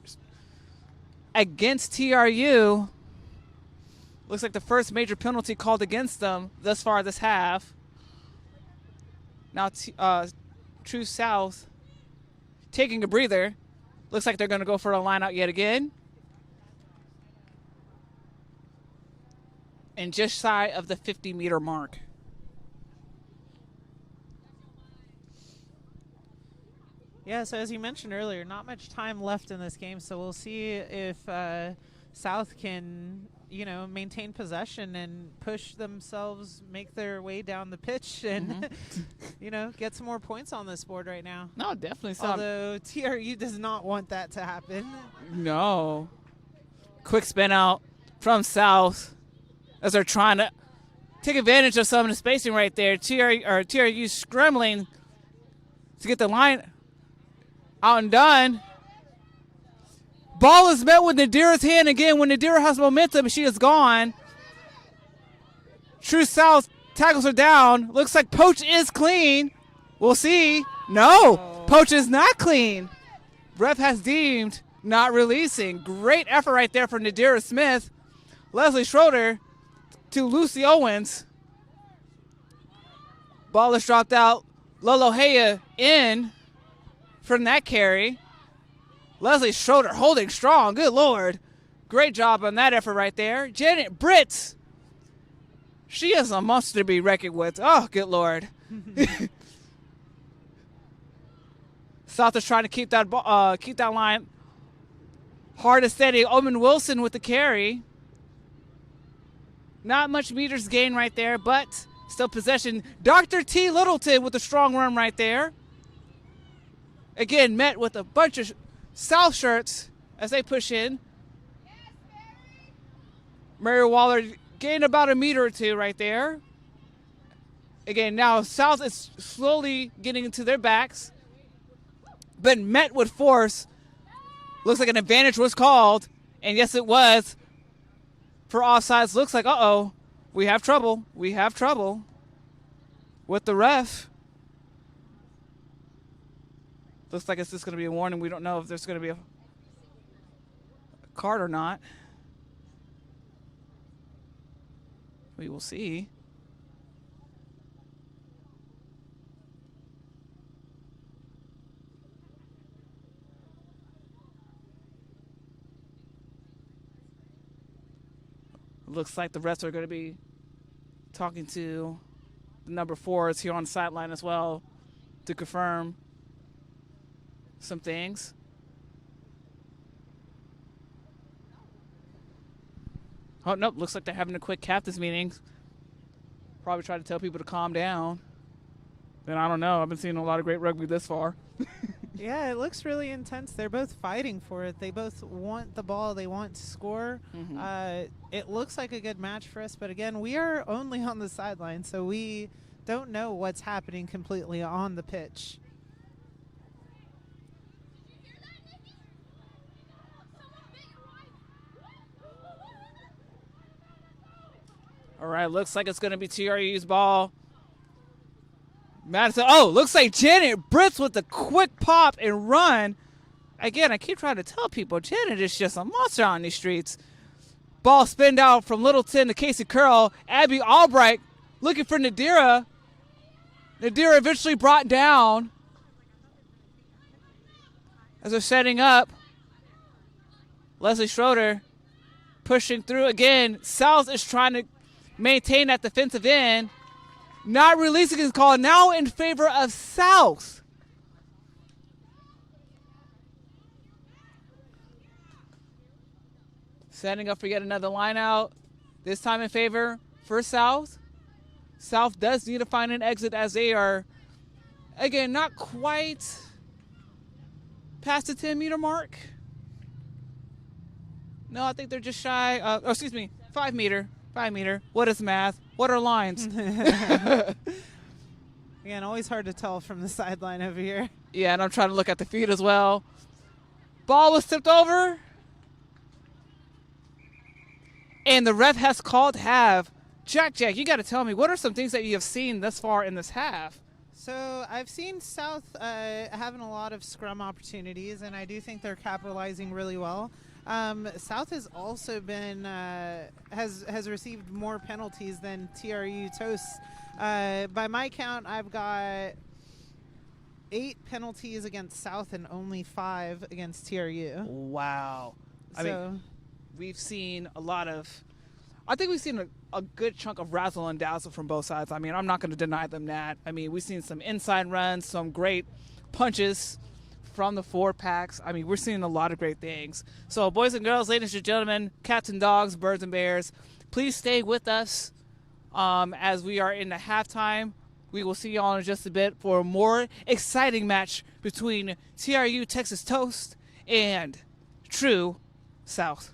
against TRU. Looks like the first major penalty called against them thus far this half. Now True South taking a breather. Looks like they're going to go for a line out yet again. And just shy of the 50-meter mark. Yeah, so as you mentioned earlier, not much time left in this game, so we'll see if South can, maintain possession and push themselves, make their way down the pitch, and, get some more points on this board right now. No, definitely so. Although TRU does not want that to happen. No. Quick spin out from South as they're trying to take advantage of some of the spacing right there. TRU scrambling to get the line out and done. Ball is met with Nadira's hand again. When Nadira has momentum, she is gone. True South tackles her down. Looks like Poach is clean. We'll see. No, Poach is not clean. Ref has deemed not releasing. Great effort right there for Nadira Smith. Leslie Schroeder to Lucy Owens. Ball is dropped out. Lolo Hea in from that carry. Leslie Schroeder holding strong. Good Lord. Great job on that effort right there. Janet Britz. She is a monster to be reckoned with. Oh, good Lord. South is trying to keep that line hard and steady. Omen Wilson with the carry. Not much meters gained right there, but still possession. Dr. T. Littleton with a strong run right there. Again, met with a bunch of South shirts as they push in. Mary Waller gained about a meter or two right there. Again, now South is slowly getting into their backs, but met with force. Looks like an advantage was called, and yes, it was. For offsides, looks like, we have trouble. We have trouble with the ref. Looks like it's just going to be a warning. We don't know if there's going to be a card or not. We will see. Looks like the rest are going to be talking to the number 4s here on the sideline as well to confirm some things. Oh, nope. Looks like they're having a quick captain's meeting. Probably try to tell people to calm down. And I don't know. I've been seeing a lot of great rugby this far. Yeah, it looks really intense. They're both fighting for it. They both want the ball. They want to score. It looks like a good match for us. But again, we are only on the sideline, so we don't know what's happening completely on the pitch. All right, looks like it's going to be TRU's ball. Madison, oh, looks like Janet Brits with the quick pop and run. Again, I keep trying to tell people, Janet is just a monster on these streets. Ball spinned out from Littleton to Casey Curl. Abby Albright looking for Nadira. Nadira eventually brought down as they're setting up. Leslie Schroeder pushing through again. South is trying to maintain that defensive end. Not releasing his call, now in favor of South. Setting up for yet another line out. This time in favor for South. South does need to find an exit as they are, again, not quite past the 10-meter mark. No, I think they're just shy. 5 meter. 5 meter. What is math? What are lines? Again, always hard to tell from the sideline over here. Yeah, and I'm trying to look at the feet as well. Ball was tipped over. And the ref has called half. Jack, you got to tell me, what are some things that you have seen thus far in this half? So I've seen South having a lot of scrum opportunities, and I do think they're capitalizing really well. South has also been has received more penalties than TRU Toast. By my count, I've got 8 penalties against South and only 5 against TRU. Wow. I mean, we've seen a lot of, I think we've seen a good chunk of razzle and dazzle from both sides. I mean, I'm not going to deny them that. I mean, we've seen some inside runs, some great punches from the 4 packs. I mean, we're seeing a lot of great things. So, boys and girls, ladies and gentlemen, cats and dogs, birds and bears, please stay with us as we are in the halftime. We will see you all in just a bit for a more exciting match between TRU Texas Toast and TRU South.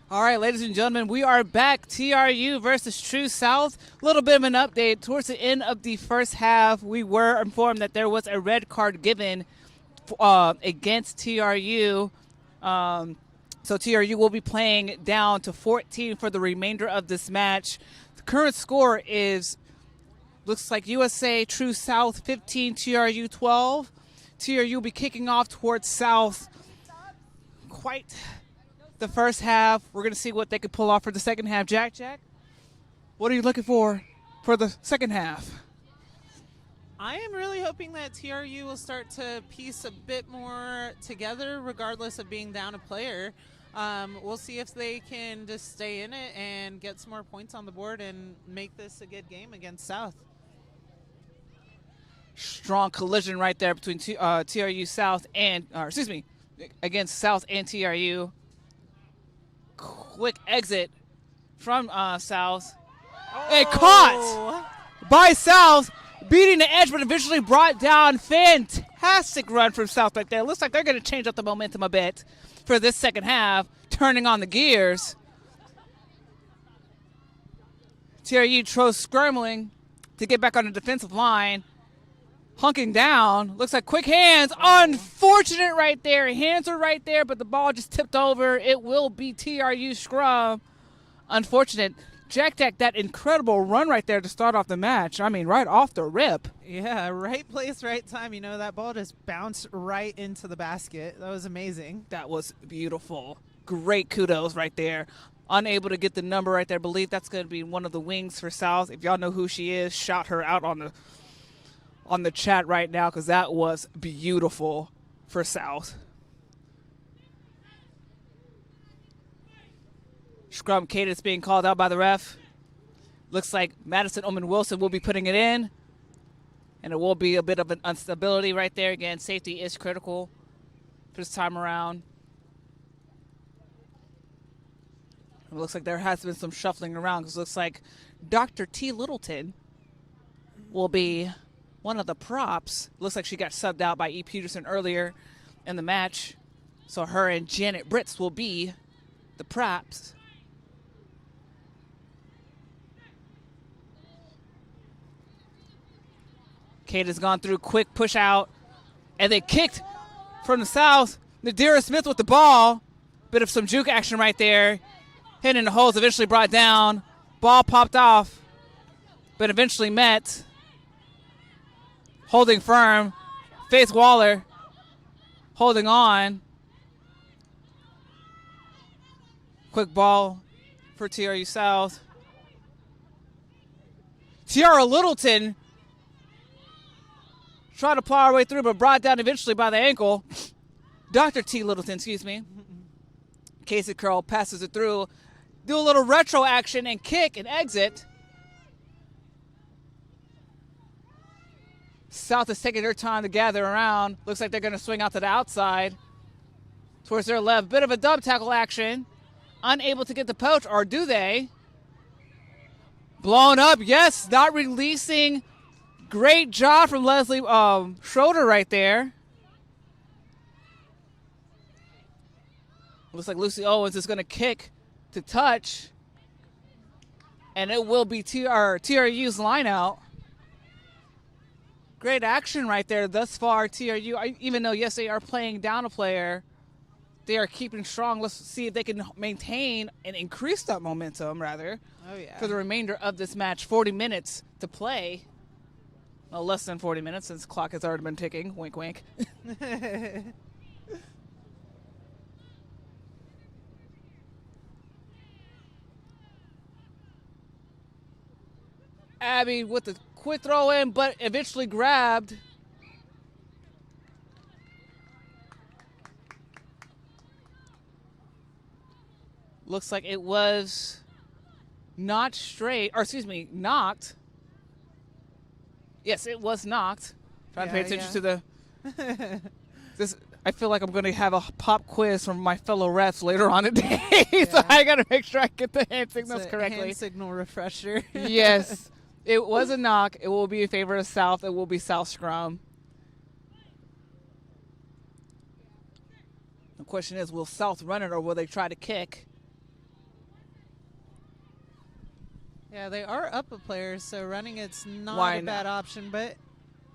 All right, ladies and gentlemen, we are back. TRU versus True South. A little bit of an update. Towards the end of the first half, we were informed that there was a red card given against TRU. So TRU will be playing down to 14 for the remainder of this match. The current score looks like USA True South 15, TRU 12. TRU will be kicking off towards South quite the first half. We're going to see what they can pull off for the second half. Jack, what are you looking for the second half? I am really hoping that TRU will start to piece a bit more together regardless of being down a player. We'll see if they can just stay in it and get some more points on the board and make this a good game against South. Strong collision right there between TRU South and, against South and TRU. Quick exit from South. And caught by South, beating the edge, but eventually brought down. Fantastic run from South right there. Looks like they're going to change up the momentum a bit for this second half, turning on the gears. TRU scrambling to get back on the defensive line. Hunking down. Looks like quick hands. Unfortunate right there. Hands are right there, but the ball just tipped over. It will be TRU scrum. Unfortunate. Jack, that incredible run right there to start off the match. I mean, right off the rip. Yeah, right place, right time. You know, that ball just bounced right into the basket. That was amazing. That was beautiful. Great kudos right there. Unable to get the number right there. Believe that's going to be one of the wings for South. If y'all know who she is, shout her out on the chat right now, because that was beautiful for South. Scrum cadence being called out by the ref. Looks like Madison Oman Wilson will be putting it in, and it will be a bit of an instability right there. Again, safety is critical this time around. It looks like there has been some shuffling around, because it looks like Dr. T. Littleton will be one of the props. Looks like she got subbed out by E. Peterson earlier in the match. So her and Janet Britz will be the props. Kate has gone through, quick push out, and they kicked from the South. Nadira Smith with the ball. Bit of some juke action right there. Hitting the holes, eventually brought down. Ball popped off, but eventually met. Holding firm. Faith Waller holding on. Quick ball for TRU South. Tiara Littleton tried to plow her way through, but brought down eventually by the ankle. Dr. T. Littleton, excuse me. Casey Curl passes it through. Do a little retro action and kick and exit. South is taking their time to gather around. Looks like they're going to swing out to the outside towards their left. Bit of a dub tackle action. Unable to get the poach, or do they? Blown up, yes, not releasing. Great job from Leslie Schroeder right there. Looks like Lucy Owens is going to kick to touch. And it will be TRU's line out. Great action right there thus far, TRU. Even though, yes, they are playing down a player, they are keeping strong. Let's see if they can maintain and increase that momentum, rather, for the remainder of this match. 40 minutes to play. Well, less than 40 minutes since the clock has already been ticking. Wink, wink. Abby with the quick throw in, but eventually grabbed. Looks like it was not straight, or excuse me, knocked. Yes, it was knocked. Trying to pay attention to the. I feel like I'm going to have a pop quiz from my fellow refs later on today, so I got to make sure I get the hand signals correctly. Hand signal refresher. Yes, it was a knock. It will be in favor of South. It will be South scrum. The question is, will South run it or will they try to kick? Yeah, they are up a player, so running it's not Why a bad not? option, but,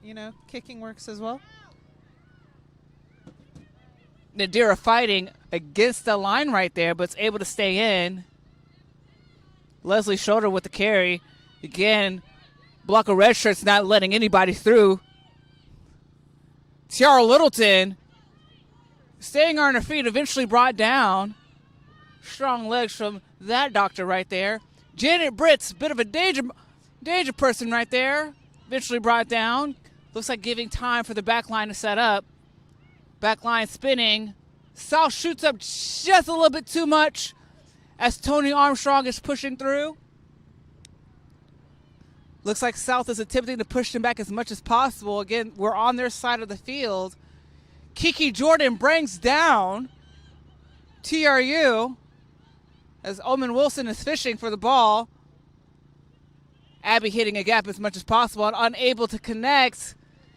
you know, kicking works as well. Nadira fighting against the line right there, but it's able to stay in. Leslie Schroeder with the carry. Again, block of red shirts not letting anybody through. Tiara Littleton staying on her feet, eventually brought down. Strong legs from that doctor right there. Janet Britz, bit of a danger person right there. Eventually brought down. Looks like giving time for the back line to set up. Back line spinning. South shoots up just a little bit too much as Tony Armstrong is pushing through. Looks like South is attempting to push them back as much as possible. Again, we're on their side of the field. Kiki Jordan brings down TRU as Omen Wilson is fishing for the ball. Abby hitting a gap as much as possible and unable to connect.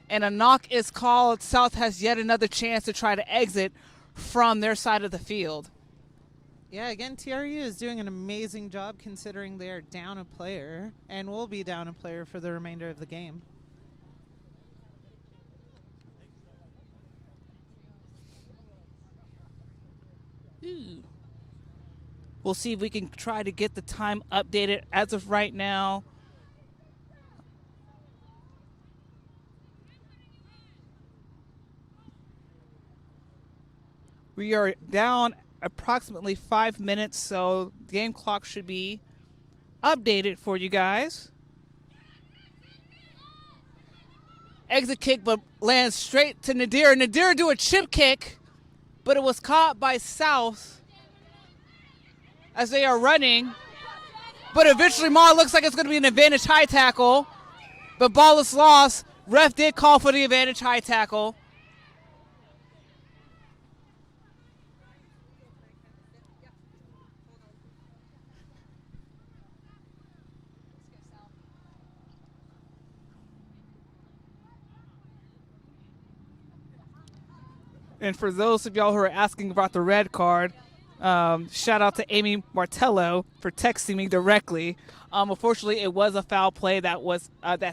And a knock is called. South has yet another chance to try to exit from their side of the field. Yeah, again, TRU is doing an amazing job considering they are down a player and will be down a player for the remainder of the game. Ooh. We'll see if we can try to get the time updated as of right now. We are down approximately 5 minutes, so the game clock should be updated for you guys. Exit kick, but lands straight to Nadira. Nadira do a chip kick, but it was caught by South as they are running. But eventually, looks like it's going to be an advantage high tackle, but ball is lost. Ref did call for the advantage high tackle. And for those of y'all who are asking about the red card, shout out to Amy Martello for texting me directly. Unfortunately, it was a foul play that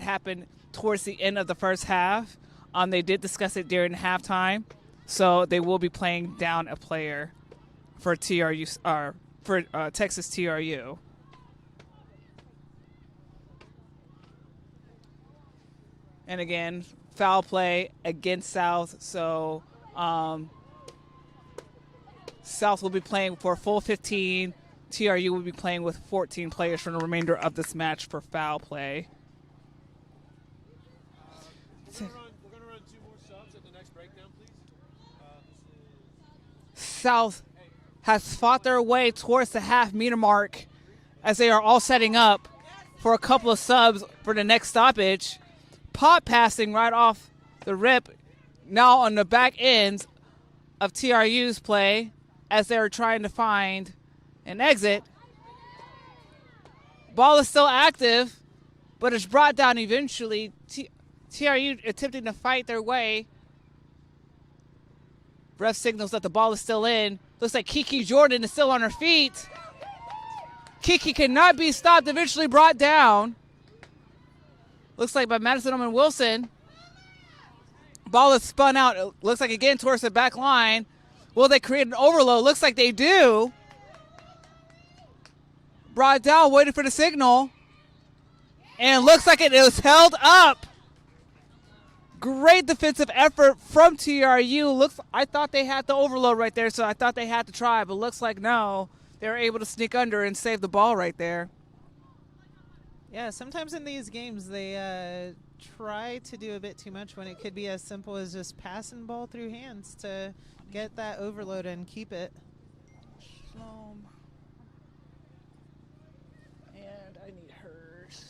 happened towards the end of the first half. They did discuss it during halftime, so they will be playing down a player for TRU or for Texas TRU. And again, foul play against South, so. South will be playing for a full 15. TRU will be playing with 14 players for the remainder of this match for foul play. We're going to run 2 more subs at the next breakdown, please. South has fought their way towards the half-meter mark as they are all setting up for a couple of subs for the next stoppage. Pot passing right off the rip. Now on the back end of TRU's play as they're trying to find an exit. Ball is still active, but it's brought down eventually. TRU attempting to fight their way. Ref signals that the ball is still in. Looks like Kiki Jordan is still on her feet. Kiki cannot be stopped, eventually brought down. Looks like by Madison Oman Wilson. Ball is spun out. It looks like again towards the back line. Will they create an overload? Looks like they do. Brought down, waiting for the signal. And looks like it is held up. Great defensive effort from TRU. I thought they had the overload right there, so I thought they had to try, but looks like no. They were able to sneak under and save the ball right there. Yeah, sometimes in these games they try to do a bit too much when it could be as simple as just passing ball through hands to get that overload and keep it. And I need hers.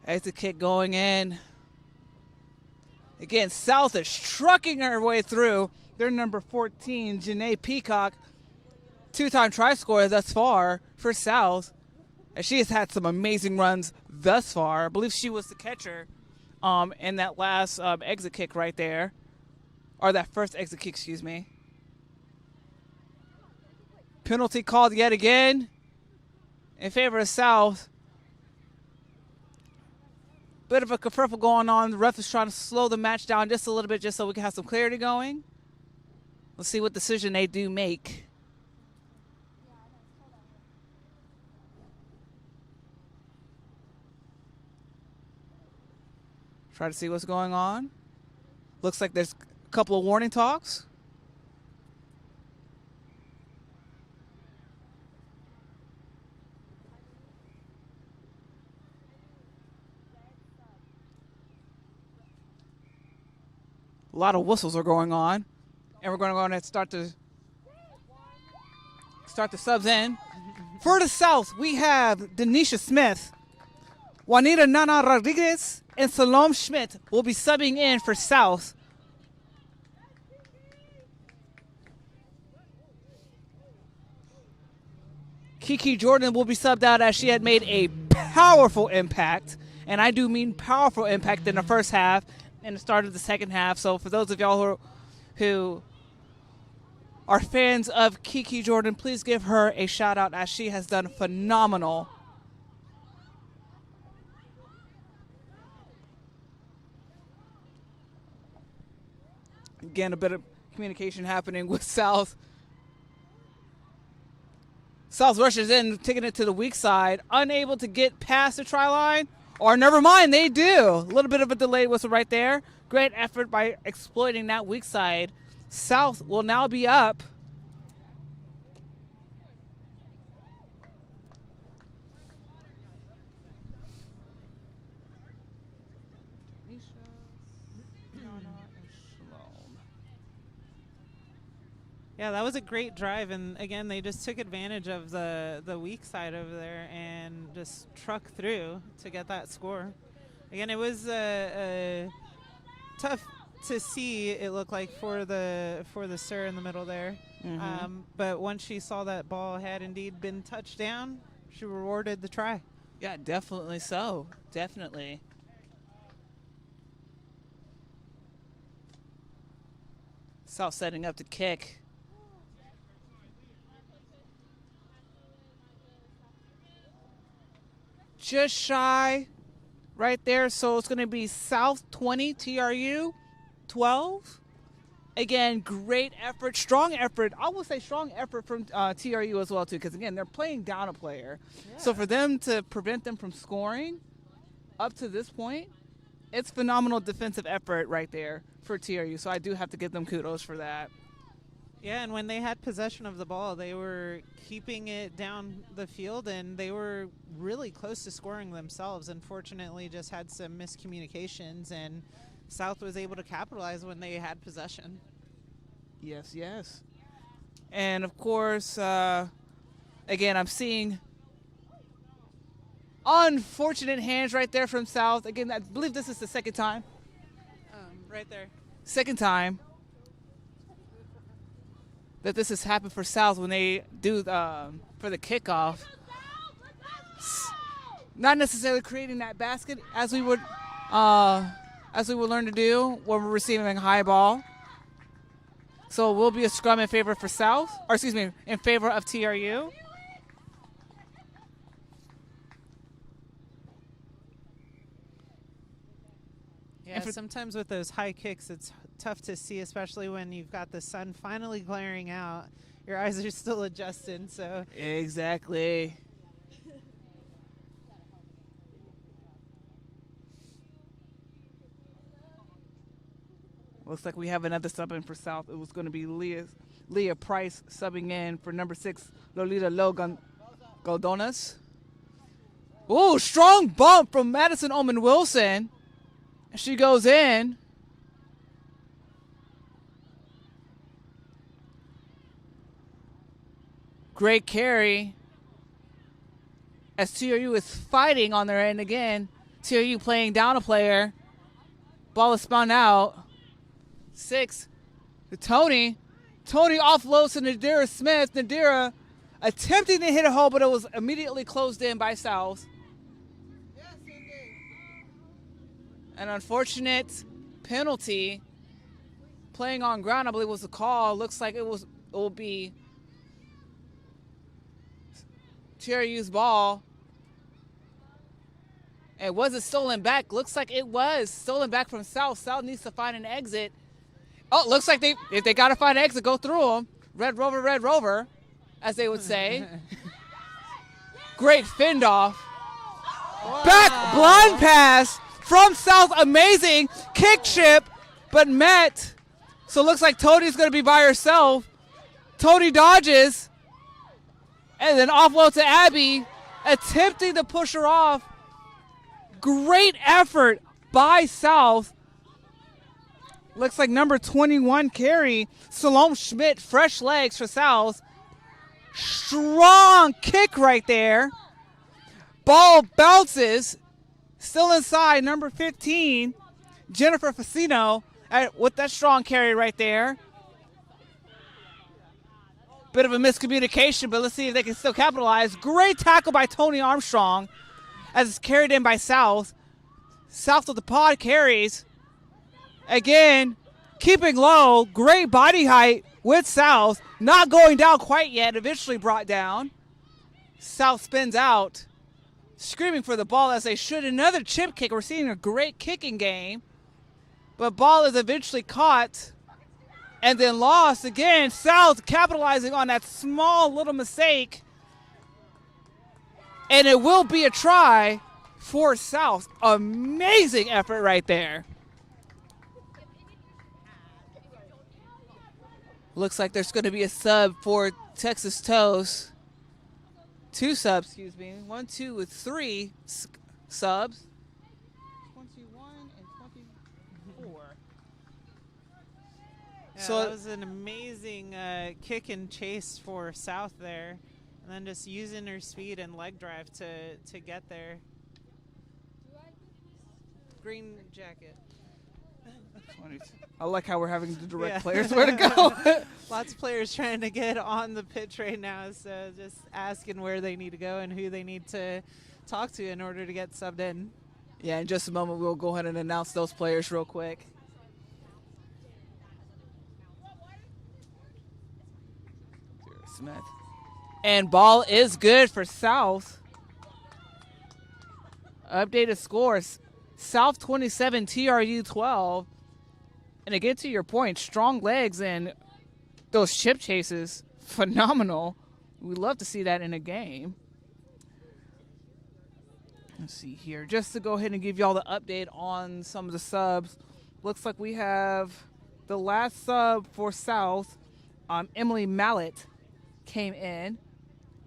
Exit kick going in. Again, South is trucking her way through. Their number 14, Janae Peacock, 2-time try scorer thus far for South. And she has had some amazing runs thus far. I believe she was the catcher in that last exit kick right there. Or that first exit kick, excuse me. Penalty called yet again in favor of South. Bit of a kerfuffle going on. The ref is trying to slow the match down just a little bit just so we can have some clarity going. Let's see what decision they do make. Try to see what's going on. Looks like there's a couple of warning talks. A lot of whistles are going on. And we're going to go ahead and start the subs in. For the South, we have Denisha Smith, Juanita Nana Rodriguez, and Salome Schmidt will be subbing in for South. Kiki Jordan will be subbed out as she had made a powerful impact, and I do mean powerful impact in the first half and the start of the second half. So for those of y'all who are fans of Kiki Jordan, please give her a shout out as she has done phenomenal. Again, a bit of communication happening with South. South rushes in, taking it to the weak side, unable to get past the try line. Or never mind, they do. A little bit of a delayed whistle right there. Great effort by exploiting that weak side. South will now be up. Yeah, that was a great drive, and again, they just took advantage of the weak side over there and just trucked through to get that score. Again, it was tough to see. It looked like for the sir in the middle there, but once she saw that ball had indeed been touched down, she rewarded the try. Yeah, definitely so. Definitely. South setting up to kick. Just shy right there. So it's going to be South 20, TRU 12. Again, great effort, strong effort. I would say strong effort from TRU as well, too, because, again, they're playing down a player. Yeah. So for them to prevent them from scoring up to this point, it's phenomenal defensive effort right there for TRU. So I do have to give them kudos for that. Yeah, and when they had possession of the ball, they were keeping it down the field, and they were really close to scoring themselves. Unfortunately, just had some miscommunications, and South was able to capitalize when they had possession. Yes, yes. And, of course, again, I'm seeing unfortunate hands right there from South. Again, I believe this is the second time. Right there. Second time that this has happened for South when they do for the kickoff. Not necessarily creating that basket as we would learn to do when we're receiving a high ball. So it will be a scrum in favor for South, or excuse me, in favor of TRU. Yeah, sometimes with those high kicks, it's tough to see, especially when you've got the sun finally glaring out. Your eyes are still adjusting, so. Exactly. Looks like we have another sub in for South. It was going to be Leah Price subbing in for number 6, Lolita Goldonas. Ooh, strong bump from Madison Oman Wilson. She goes in. Great carry. As TRU is fighting on their end again. TRU playing down a player. Ball is spun out. 6 to Tony. Tony offloads to Nadira Smith. Nadira attempting to hit a hole, but it was immediately closed in by South. An unfortunate penalty. Playing on ground, I believe, was the call. Looks like it will be TRU's ball. And was it stolen back? Looks like it was stolen back from South. South needs to find an exit. Oh, looks like if they got to find an exit, go through them. Red Rover, as they would say. Great fend off. Wow. Back blind pass from South. Amazing kick chip, but met. So it looks like Toadie's going to be by herself. Toadie dodges. And then offload to Abby, attempting to push her off. Great effort by South. Looks like number 21 carry, Salome Schmidt, fresh legs for South. Strong kick right there. Ball bounces, still inside, number 15, Jennifer Facino, with that strong carry right there. Bit of a miscommunication, but let's see if they can still capitalize. Great tackle by Tony Armstrong as it's carried in by South. South with the pod carries. Again, keeping low, great body height with South. Not going down quite yet, eventually brought down. South spins out, screaming for the ball as they should. Another chip kick. We're seeing a great kicking game. But ball is eventually caught and then lost again. South capitalizing on that small little mistake. And it will be a try for South. Amazing effort right there. Looks like there's going to be a sub for Texas Toast. 2 subs, excuse me. 1, 2 with 3 subs. 21 and 24. Yeah, So that was an amazing kick and chase for South there. And then just using her speed and leg drive to get there. Green jacket. 22. I like how we're having to direct players where to go. Lots of players trying to get on the pitch right now, so just asking where they need to go and who they need to talk to in order to get subbed in. Yeah, in just a moment, we'll go ahead and announce those players real quick. Smith. And ball is good for South. Updated scores. South 27, TRU 12. And again, to your point, strong legs and those chip chases, phenomenal. We love to see that in a game. Let's see here. Just to go ahead and give y'all the update on some of the subs. Looks like we have the last sub for South. Emily Mallet came in.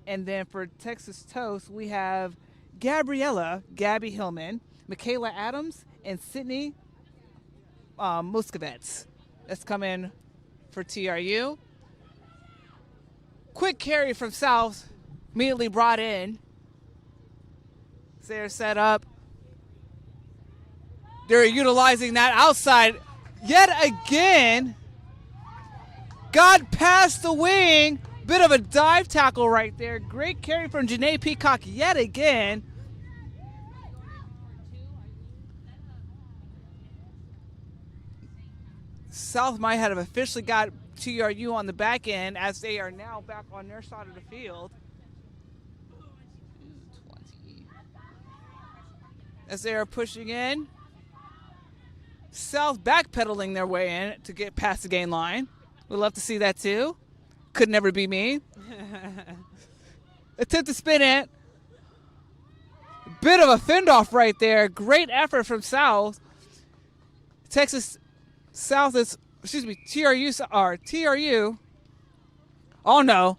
And then for Texas Toast, we have Gabby Hillman, Michaela Adams, and Sydney Muscovets. That's come in for TRU. Quick carry from South, immediately brought in. They're set up. They're utilizing that outside yet again. Got past the wing. Bit of a dive tackle right there. Great carry from Janae Peacock yet again. South might have officially got TRU on the back end as they are now back on their side of the field. 20. As they are pushing in. South backpedaling their way in to get past the gain line. We'd love to see that too. Could never be me. Attempt to spin it. Bit of a fend off right there. Great effort from South. Texas South is, TRU. Oh no.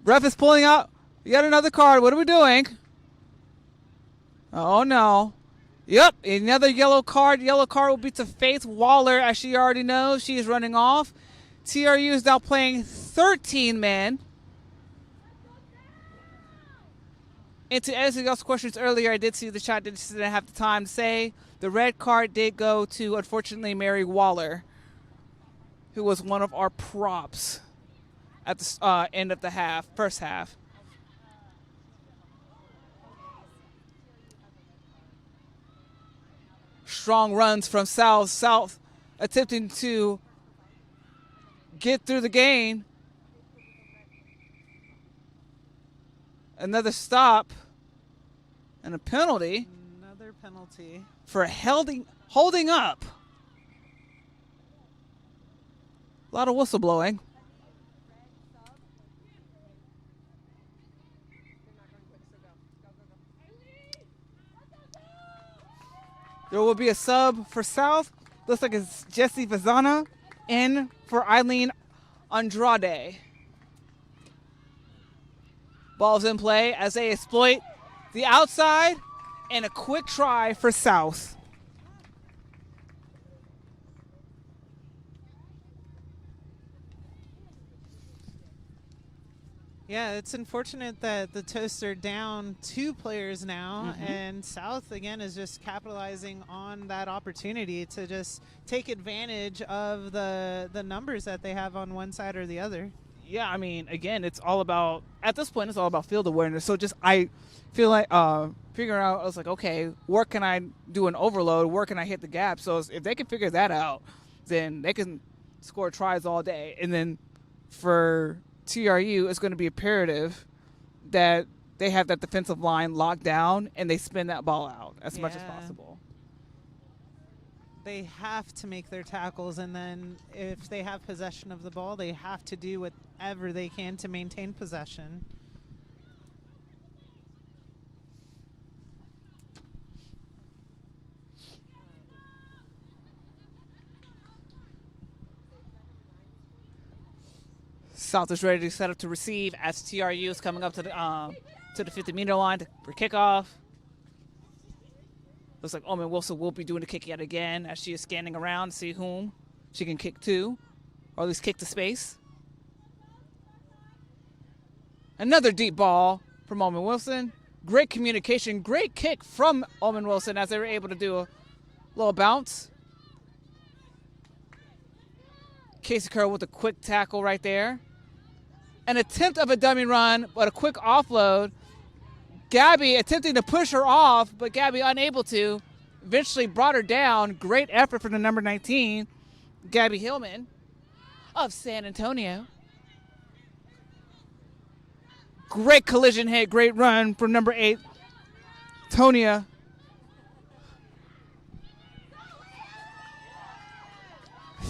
Ref is pulling out yet another card. What are we doing? Oh no. Yep, another yellow card. Yellow card will be to Faith Waller, as she already knows. She is running off. TRU is now playing 13 men. And to answer y'all's questions earlier, I did see the chat, didn't have the time to say. The red card did go to, unfortunately, Mary Waller, who was one of our props at the end of the first half. Strong runs from South. South attempting to get through the game. Another stop and a penalty Another penalty. for holding up. A lot of whistleblowing. There will be a sub for South. Looks like it's Jessie Vazana in for Eileen Andrade. Ball's in play as they exploit the outside and a quick try for South. Yeah, it's unfortunate that the Toasts are down 2 players now, and South, again, is just capitalizing on that opportunity to just take advantage of the numbers that they have on one side or the other. Yeah, I mean, again, it's all about, at this point, it's all about field awareness. So just, I feel like, figuring out, I was like, okay, where can I do an overload? Where can I hit the gap? So if they can figure that out, then they can score tries all day. And then for TRU, it's going to be imperative that they have that defensive line locked down and they spin that ball out as much as possible. They have to make their tackles, and then if they have possession of the ball, they have to do whatever they can to maintain possession. South is ready to set up to receive as TRU is coming up to the 50-meter line for kickoff. Looks like Omen Wilson will be doing the kick yet again as she is scanning around to see whom she can kick to, or at least kick to space. Another deep ball from Omen Wilson. Great communication, great kick from Omen Wilson as they were able to do a little bounce. Casey Kerr with a quick tackle right there. An attempt of a dummy run, but a quick offload. Gabby attempting to push her off, but Gabby unable to. Eventually brought her down. Great effort from the number 19, Gabby Hillman of San Antonio. Great collision hit, great run from number 8, Tonia.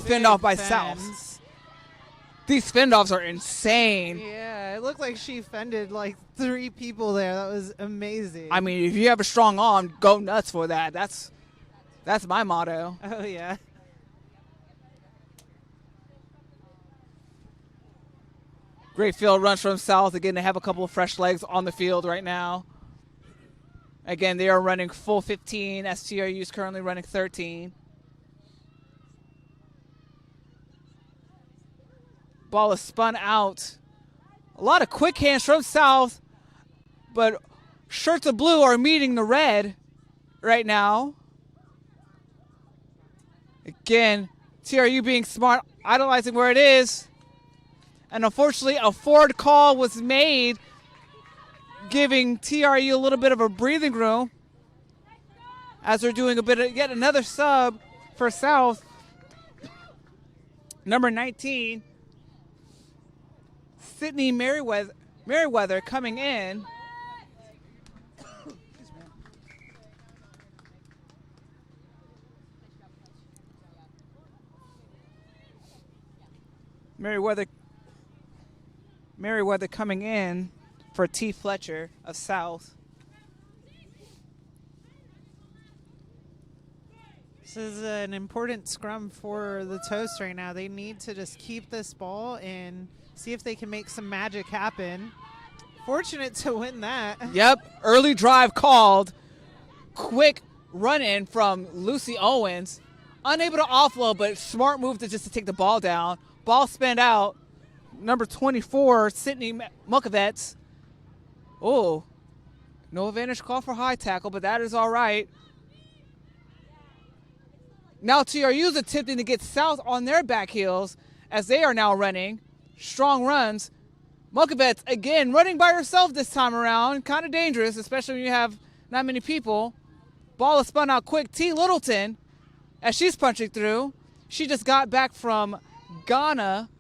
Fend off by South. These fend-offs are insane. Yeah, it looked like she fended like 3 people there. That was amazing. I mean, if you have a strong arm, go nuts for that. That's my motto. Oh, yeah. Great field runs from South. Again, they have a couple of fresh legs on the field right now. Again, they are running full 15 as TRU is currently running 13. Ball is spun out. A lot of quick hands from South, but shirts of blue are meeting the red right now. Again, TRU being smart, idolizing where it is. And unfortunately, a forward call was made, giving TRU a little bit of a breathing room as they're doing a bit of yet another sub for South. Number 19. Sydney Merriweather coming in. Merriweather coming in for T. Fletcher of South. This is an important scrum for the Toasts right now. They need to just keep this ball and see if they can make some magic happen. Fortunate to win that. Yep, early drive called. Quick run-in from Lucy Owens. Unable to offload, but smart move to take the ball down. Ball spun out. Number 24, Sydney Mukovets. Oh, no advantage call for high tackle, but that is all right. Now TRU is attempting to get South on their back heels as they are now running. Strong runs. Mukovets, again, running by herself this time around. Kind of dangerous, especially when you have not many people. Ball is spun out quick. T. Littleton, as she's punching through. She just got back from Ghana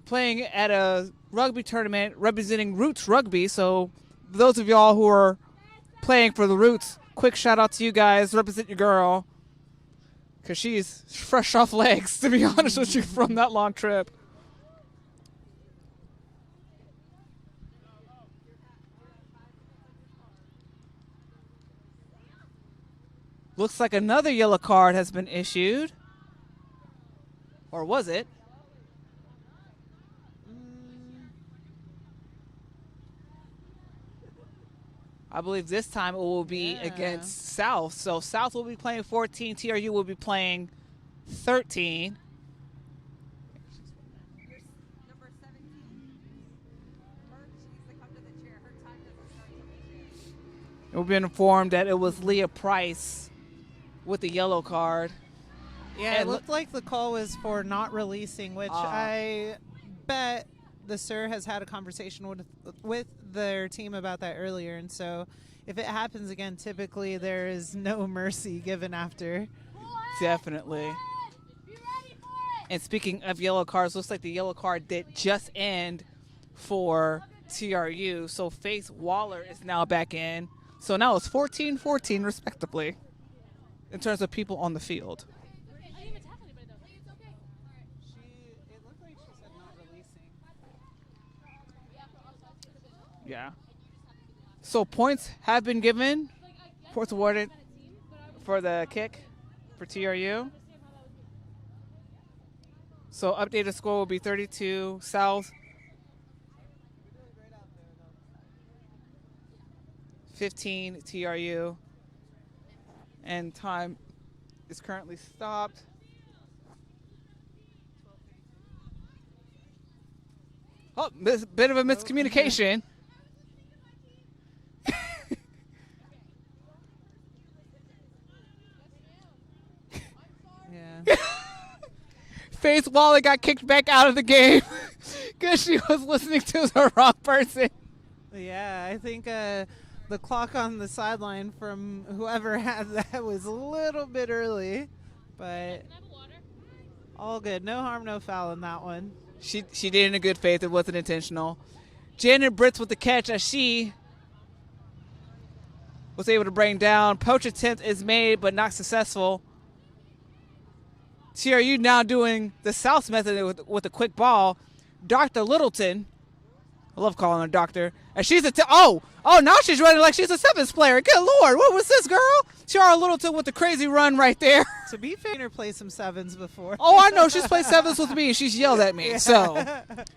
playing at a rugby tournament representing Roots Rugby, so those of y'all who are playing for the Roots, quick shout out to you guys. Represent your girl. Because she's fresh off legs, to be honest with you, from that long trip. Looks like another yellow card has been issued. Or was it? I believe this time it will be against South. So South will be playing 14. TRU will be playing 13. Number 17. Her, she needs to come to the chair. Her time doesn't start till We've been informed that it was Leah Price with the yellow card. Yeah, And it looked like the call was for not releasing, which I bet the Sir has had a conversation with their team about that earlier. And so if it happens again, typically there is no mercy given after. Definitely. Be ready for it. And speaking of yellow cards, looks like the yellow card did just end for TRU. So Faith Waller is now back in. So now it's 14-14 respectively in terms of people on the field. It looked like she said not releasing. Yeah. So points have been given. Points awarded for the kick for TRU. So updated score will be 32 South. 15 TRU. And time is currently stopped. Oh, this bit of a miscommunication. Yeah. Faith Waller got kicked back out of the game because she was listening to the wrong person. Yeah, I think the clock on the sideline from whoever had that was a little bit early, but all good. No harm, no foul in that one. She did it in good faith. It wasn't intentional. Janet Britz with the catch as she was able to bring down. Poach attempt is made but not successful. TRU now doing the South method with a quick ball. Dr. Littleton, I love calling her doctor, and she's now she's running like she's a sevens player. Good Lord, what was this, girl? Tiara Littleton with the crazy run right there. To be fair, her played some sevens before. Oh, I know. She's played sevens with me, and she's yelled at me. So,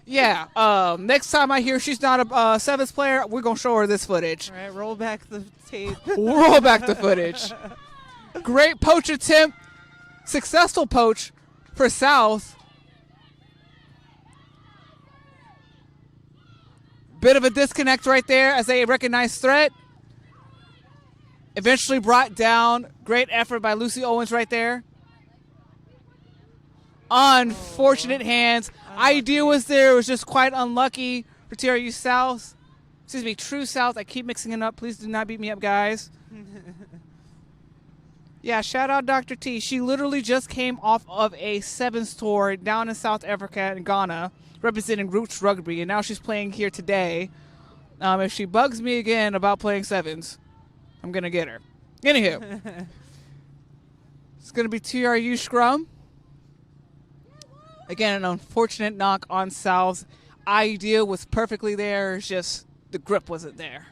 yeah. Next time I hear she's not a sevens player, we're going to show her this footage. All right, roll back the tape. Roll back the footage. Great poach attempt. Successful poach for South. Bit of a disconnect right there as they recognize threat. Eventually brought down. Great effort by Lucy Owens right there. Unfortunate hands. Idea was there. It was just quite unlucky for TRU South. Excuse me, True South. I keep mixing it up. Please do not beat me up, guys. Yeah, shout out Dr. T. She literally just came off of a sevens tour down in South Africa and Ghana, representing Roots Rugby, and now she's playing here today. If she bugs me again about playing sevens, I'm going to get her. Anywho, it's going to be TRU scrum. Again, an unfortunate knock on South. Idea was perfectly there, it's just the grip wasn't there.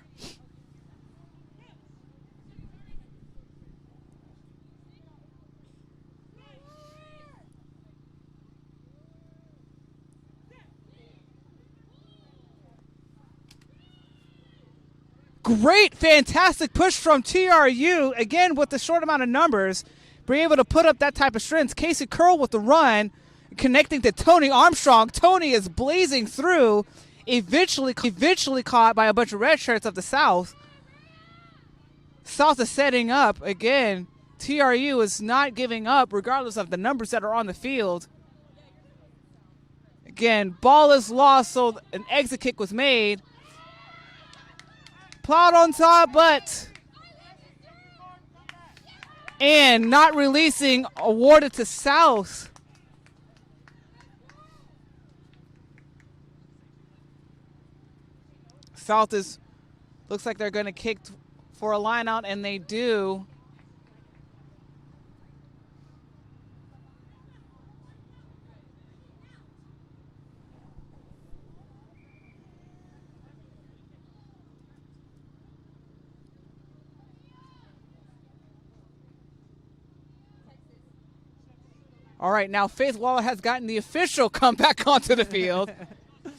Great, fantastic push from TRU. Again, with the short amount of numbers, being able to put up that type of strength. Casey Curl with the run, connecting to Tony Armstrong. Tony is blazing through, eventually caught by a bunch of red shirts of the South. South is setting up. Again, TRU is not giving up regardless of the numbers that are on the field. Again, ball is lost, so an exit kick was made. Plowed on top, but and not releasing, awarded to South. South is Looks like they're going to kick for a line out, and they do. All right, now Faith Waller has gotten the official comeback onto the field.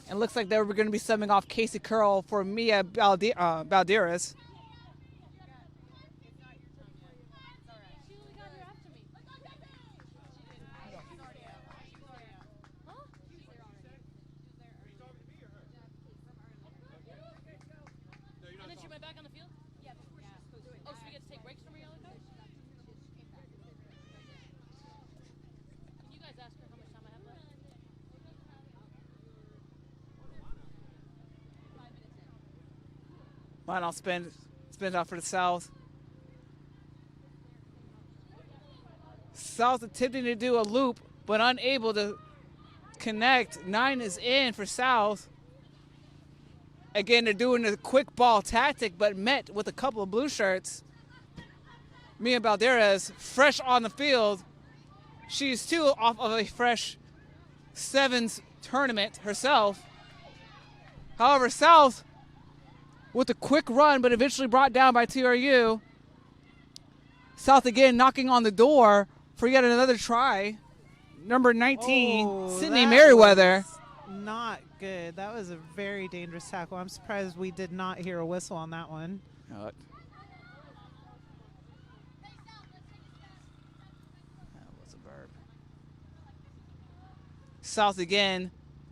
And looks like they were going to be subbing off Casey Curl for Mia Balderas. And then she went back on the field? Yeah, before she was supposed to. Oh, so we get to take breaks from her yellow card? Can you guys ask her how much time I have left? 5 minutes in. Line out spins out for the South. South attempting to do a loop, but unable to connect. 9 is in for South. Again, they're doing a quick ball tactic, but met with a couple of blue shirts. Mia Balderas, fresh on the field. She's too off of a fresh sevens tournament herself. However, South with a quick run, but eventually brought down by TRU. South again knocking on the door for yet another try. Number 19, Sydney Merriweather. Not good. That was a very dangerous tackle. I'm surprised we did not hear a whistle on that one. That was a burp. South again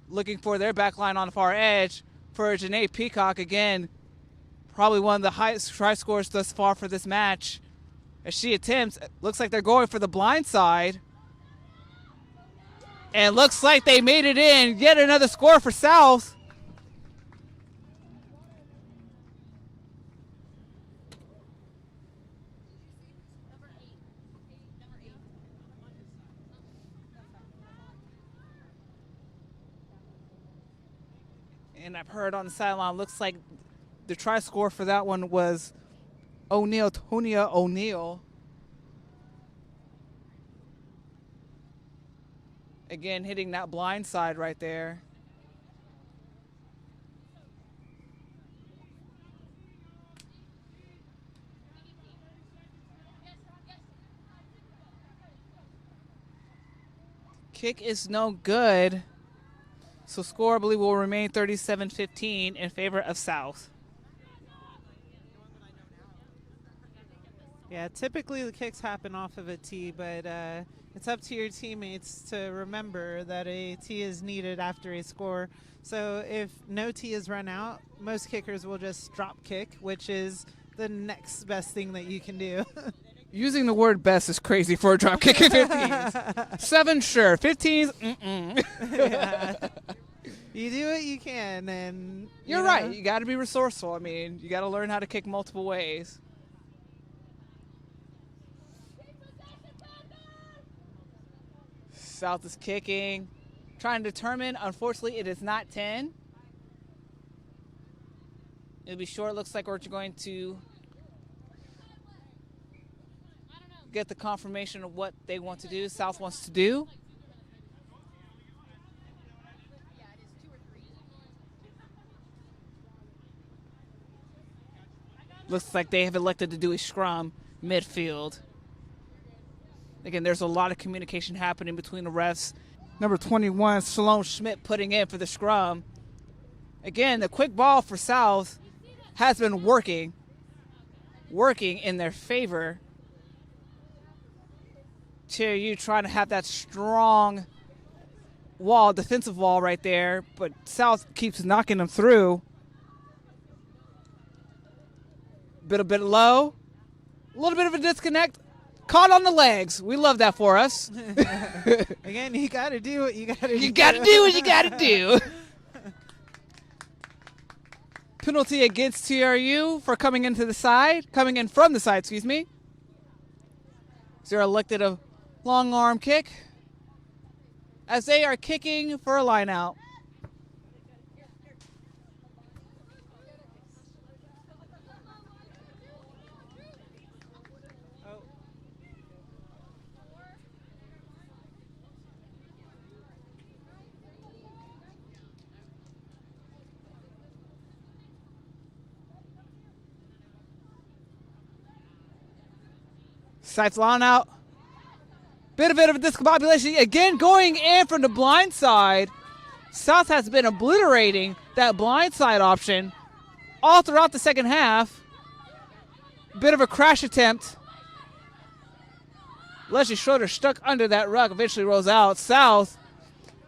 looking for their back line on the far edge for Janae Peacock again. Probably one of the highest try scores thus far for this match. As she attempts, looks like they're going for the blind side. And looks like they made it in. Yet another score for South. And I've heard on the sideline, looks like the try score for that one was Tonia O'Neill. Again, hitting that blind side right there. Kick is no good. So score, I believe, will remain 37-15 in favor of South. Yeah, typically the kicks happen off of a tee, but it's up to your teammates to remember that a tee is needed after a score. So if no tee is run out, most kickers will just drop kick, which is the next best thing that you can do. Using the word best is crazy for a drop kick at 15s. 7, sure. 15s, Yeah. You do what you can, and You're right. You got to be resourceful. I mean, you got to learn how to kick multiple ways. South is kicking, trying to determine. Unfortunately, it is not 10. It'll be short. Looks like we're going to get the confirmation of what they want to do. South wants to do. Looks like they have elected to do a scrum midfield. Again, there's a lot of communication happening between the refs. Number 21, Salome Schmidt putting in for the scrum. Again, the quick ball for South has been working in their favor. TRU trying to have that strong wall, defensive wall right there, but South keeps knocking them through. A bit low, a little bit of a disconnect. Caught on the legs. We love that for us. Again, you got to do what you got to do. You got to do what you got to do. Penalty against TRU for coming in from the side, excuse me. They're elected a long arm kick as they are kicking for a line out. Siphon out. Bit of a discombobulation. Again, going in from the blind side. South has been obliterating that blind side option all throughout the second half. Bit of a crash attempt. Leslie Schroeder stuck under that rug, eventually rolls out. South,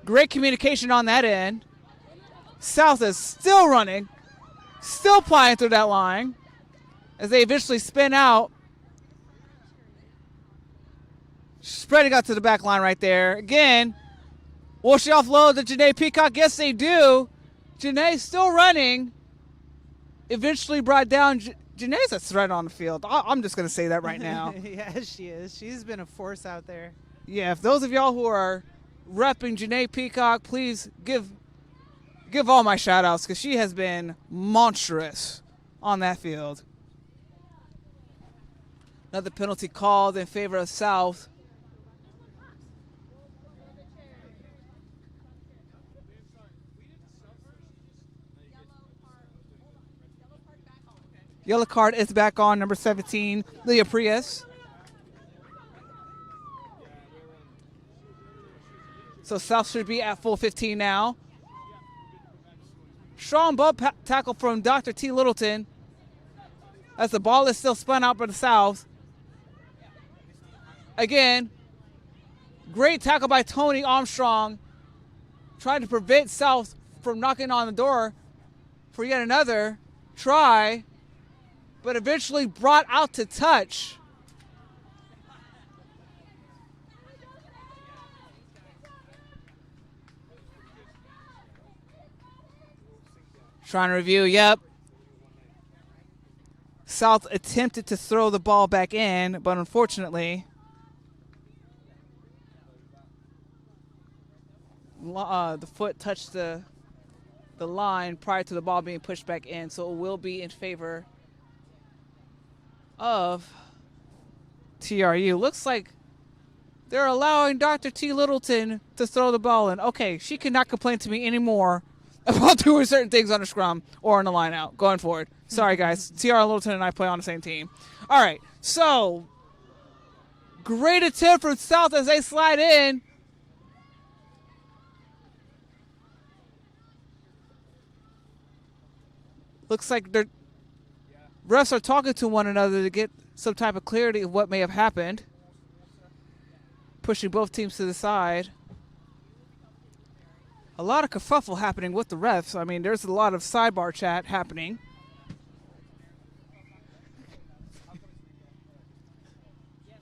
great communication on that end. South is still running, still plying through that line as they eventually spin out. Spreading out to the back line right there. Again, will she offload to Janae Peacock? Yes, they do. Janae still running. Eventually brought down. Janae's a threat on the field. I'm just going to say that right now. Yeah, she is. She's been a force out there. Yeah, if those of y'all who are repping Janae Peacock, please give all my shout-outs because she has been monstrous on that field. Another penalty called in favor of South. Yellow card is back on, number 17, Leah Prius. So South should be at full 15 now. Strong bump tackle from Dr. T. Littleton as the ball is still spun out by the South. Again, great tackle by Tony Armstrong, trying to prevent South from knocking on the door for yet another try, but eventually brought out to touch. Trying to review, yep. South attempted to throw the ball back in, but unfortunately, the foot touched the line prior to the ball being pushed back in, so it will be in favor of TRU. Looks like they're allowing Dr. T. Littleton to throw the ball in. Okay, she cannot complain to me anymore about doing certain things on the scrum or on the line out going forward. Sorry, guys. TR Littleton and I play on the same team. All right, so great attempt from South as they slide in. Looks like they're refs are talking to one another to get some type of clarity of what may have happened. Pushing both teams to the side. A lot of kerfuffle happening with the refs. I mean, there's a lot of sidebar chat happening.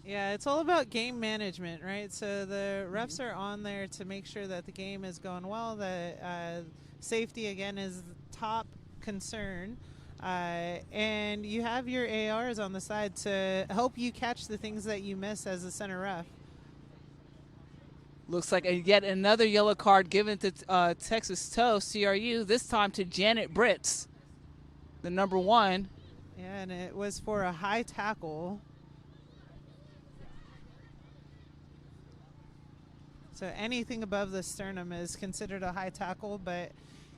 Yeah, it's all about game management, right? So the refs are on there to make sure that the game is going well, that safety, again, is the top concern. And you have your ARs on the side to help you catch the things that you miss as a center ref. Looks like yet another yellow card given to Texas Toast, TRU, this time to Janet Britz, the number 1. Yeah, and it was for a high tackle. So anything above the sternum is considered a high tackle, but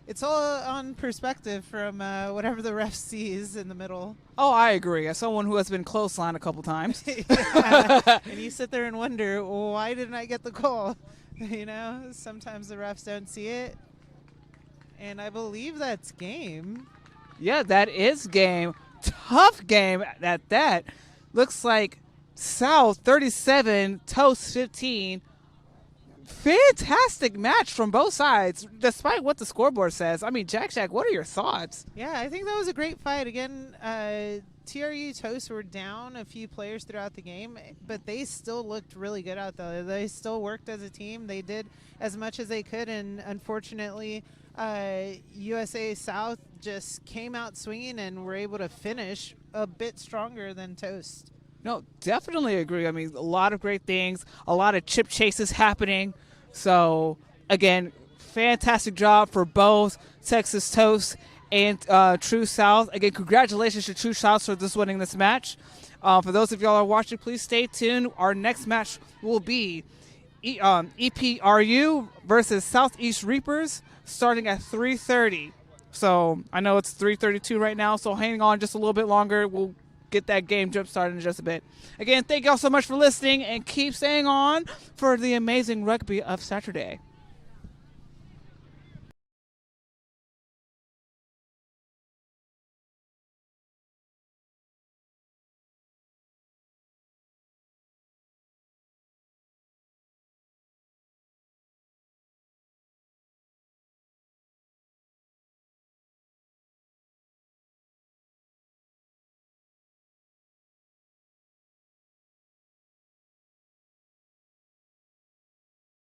it's all on perspective from whatever the ref sees in the middle. Oh, I agree. As someone who has been clotheslined a couple times. Yeah. And you sit there and wonder, well, why didn't I get the call? You know, sometimes the refs don't see it. And I believe that's game. Yeah, that is game. Tough game at that. Looks like South 37, Toast 15. Fantastic match from both sides, despite what the scoreboard says. I mean, Jack, what are your thoughts? Yeah, I think that was a great fight. Again, TRU Toast were down a few players throughout the game, but they still looked really good out there. They still worked as a team. They did as much as they could, and unfortunately, USA South just came out swinging and were able to finish a bit stronger than Toast. No, definitely agree. I mean, a lot of great things, a lot of chip chases happening. So, again, fantastic job for both Texas Toast and True South. Again, congratulations to True South for winning this match. For those of y'all who are watching, please stay tuned. Our next match will be EPRU versus Southeast Reapers starting at 3:30. So, I know it's 3:32 right now, so hang on just a little bit longer. We'll get that game jump started in just a bit. Again, thank you all so much for listening, and keep staying on for the amazing rugby of Saturday.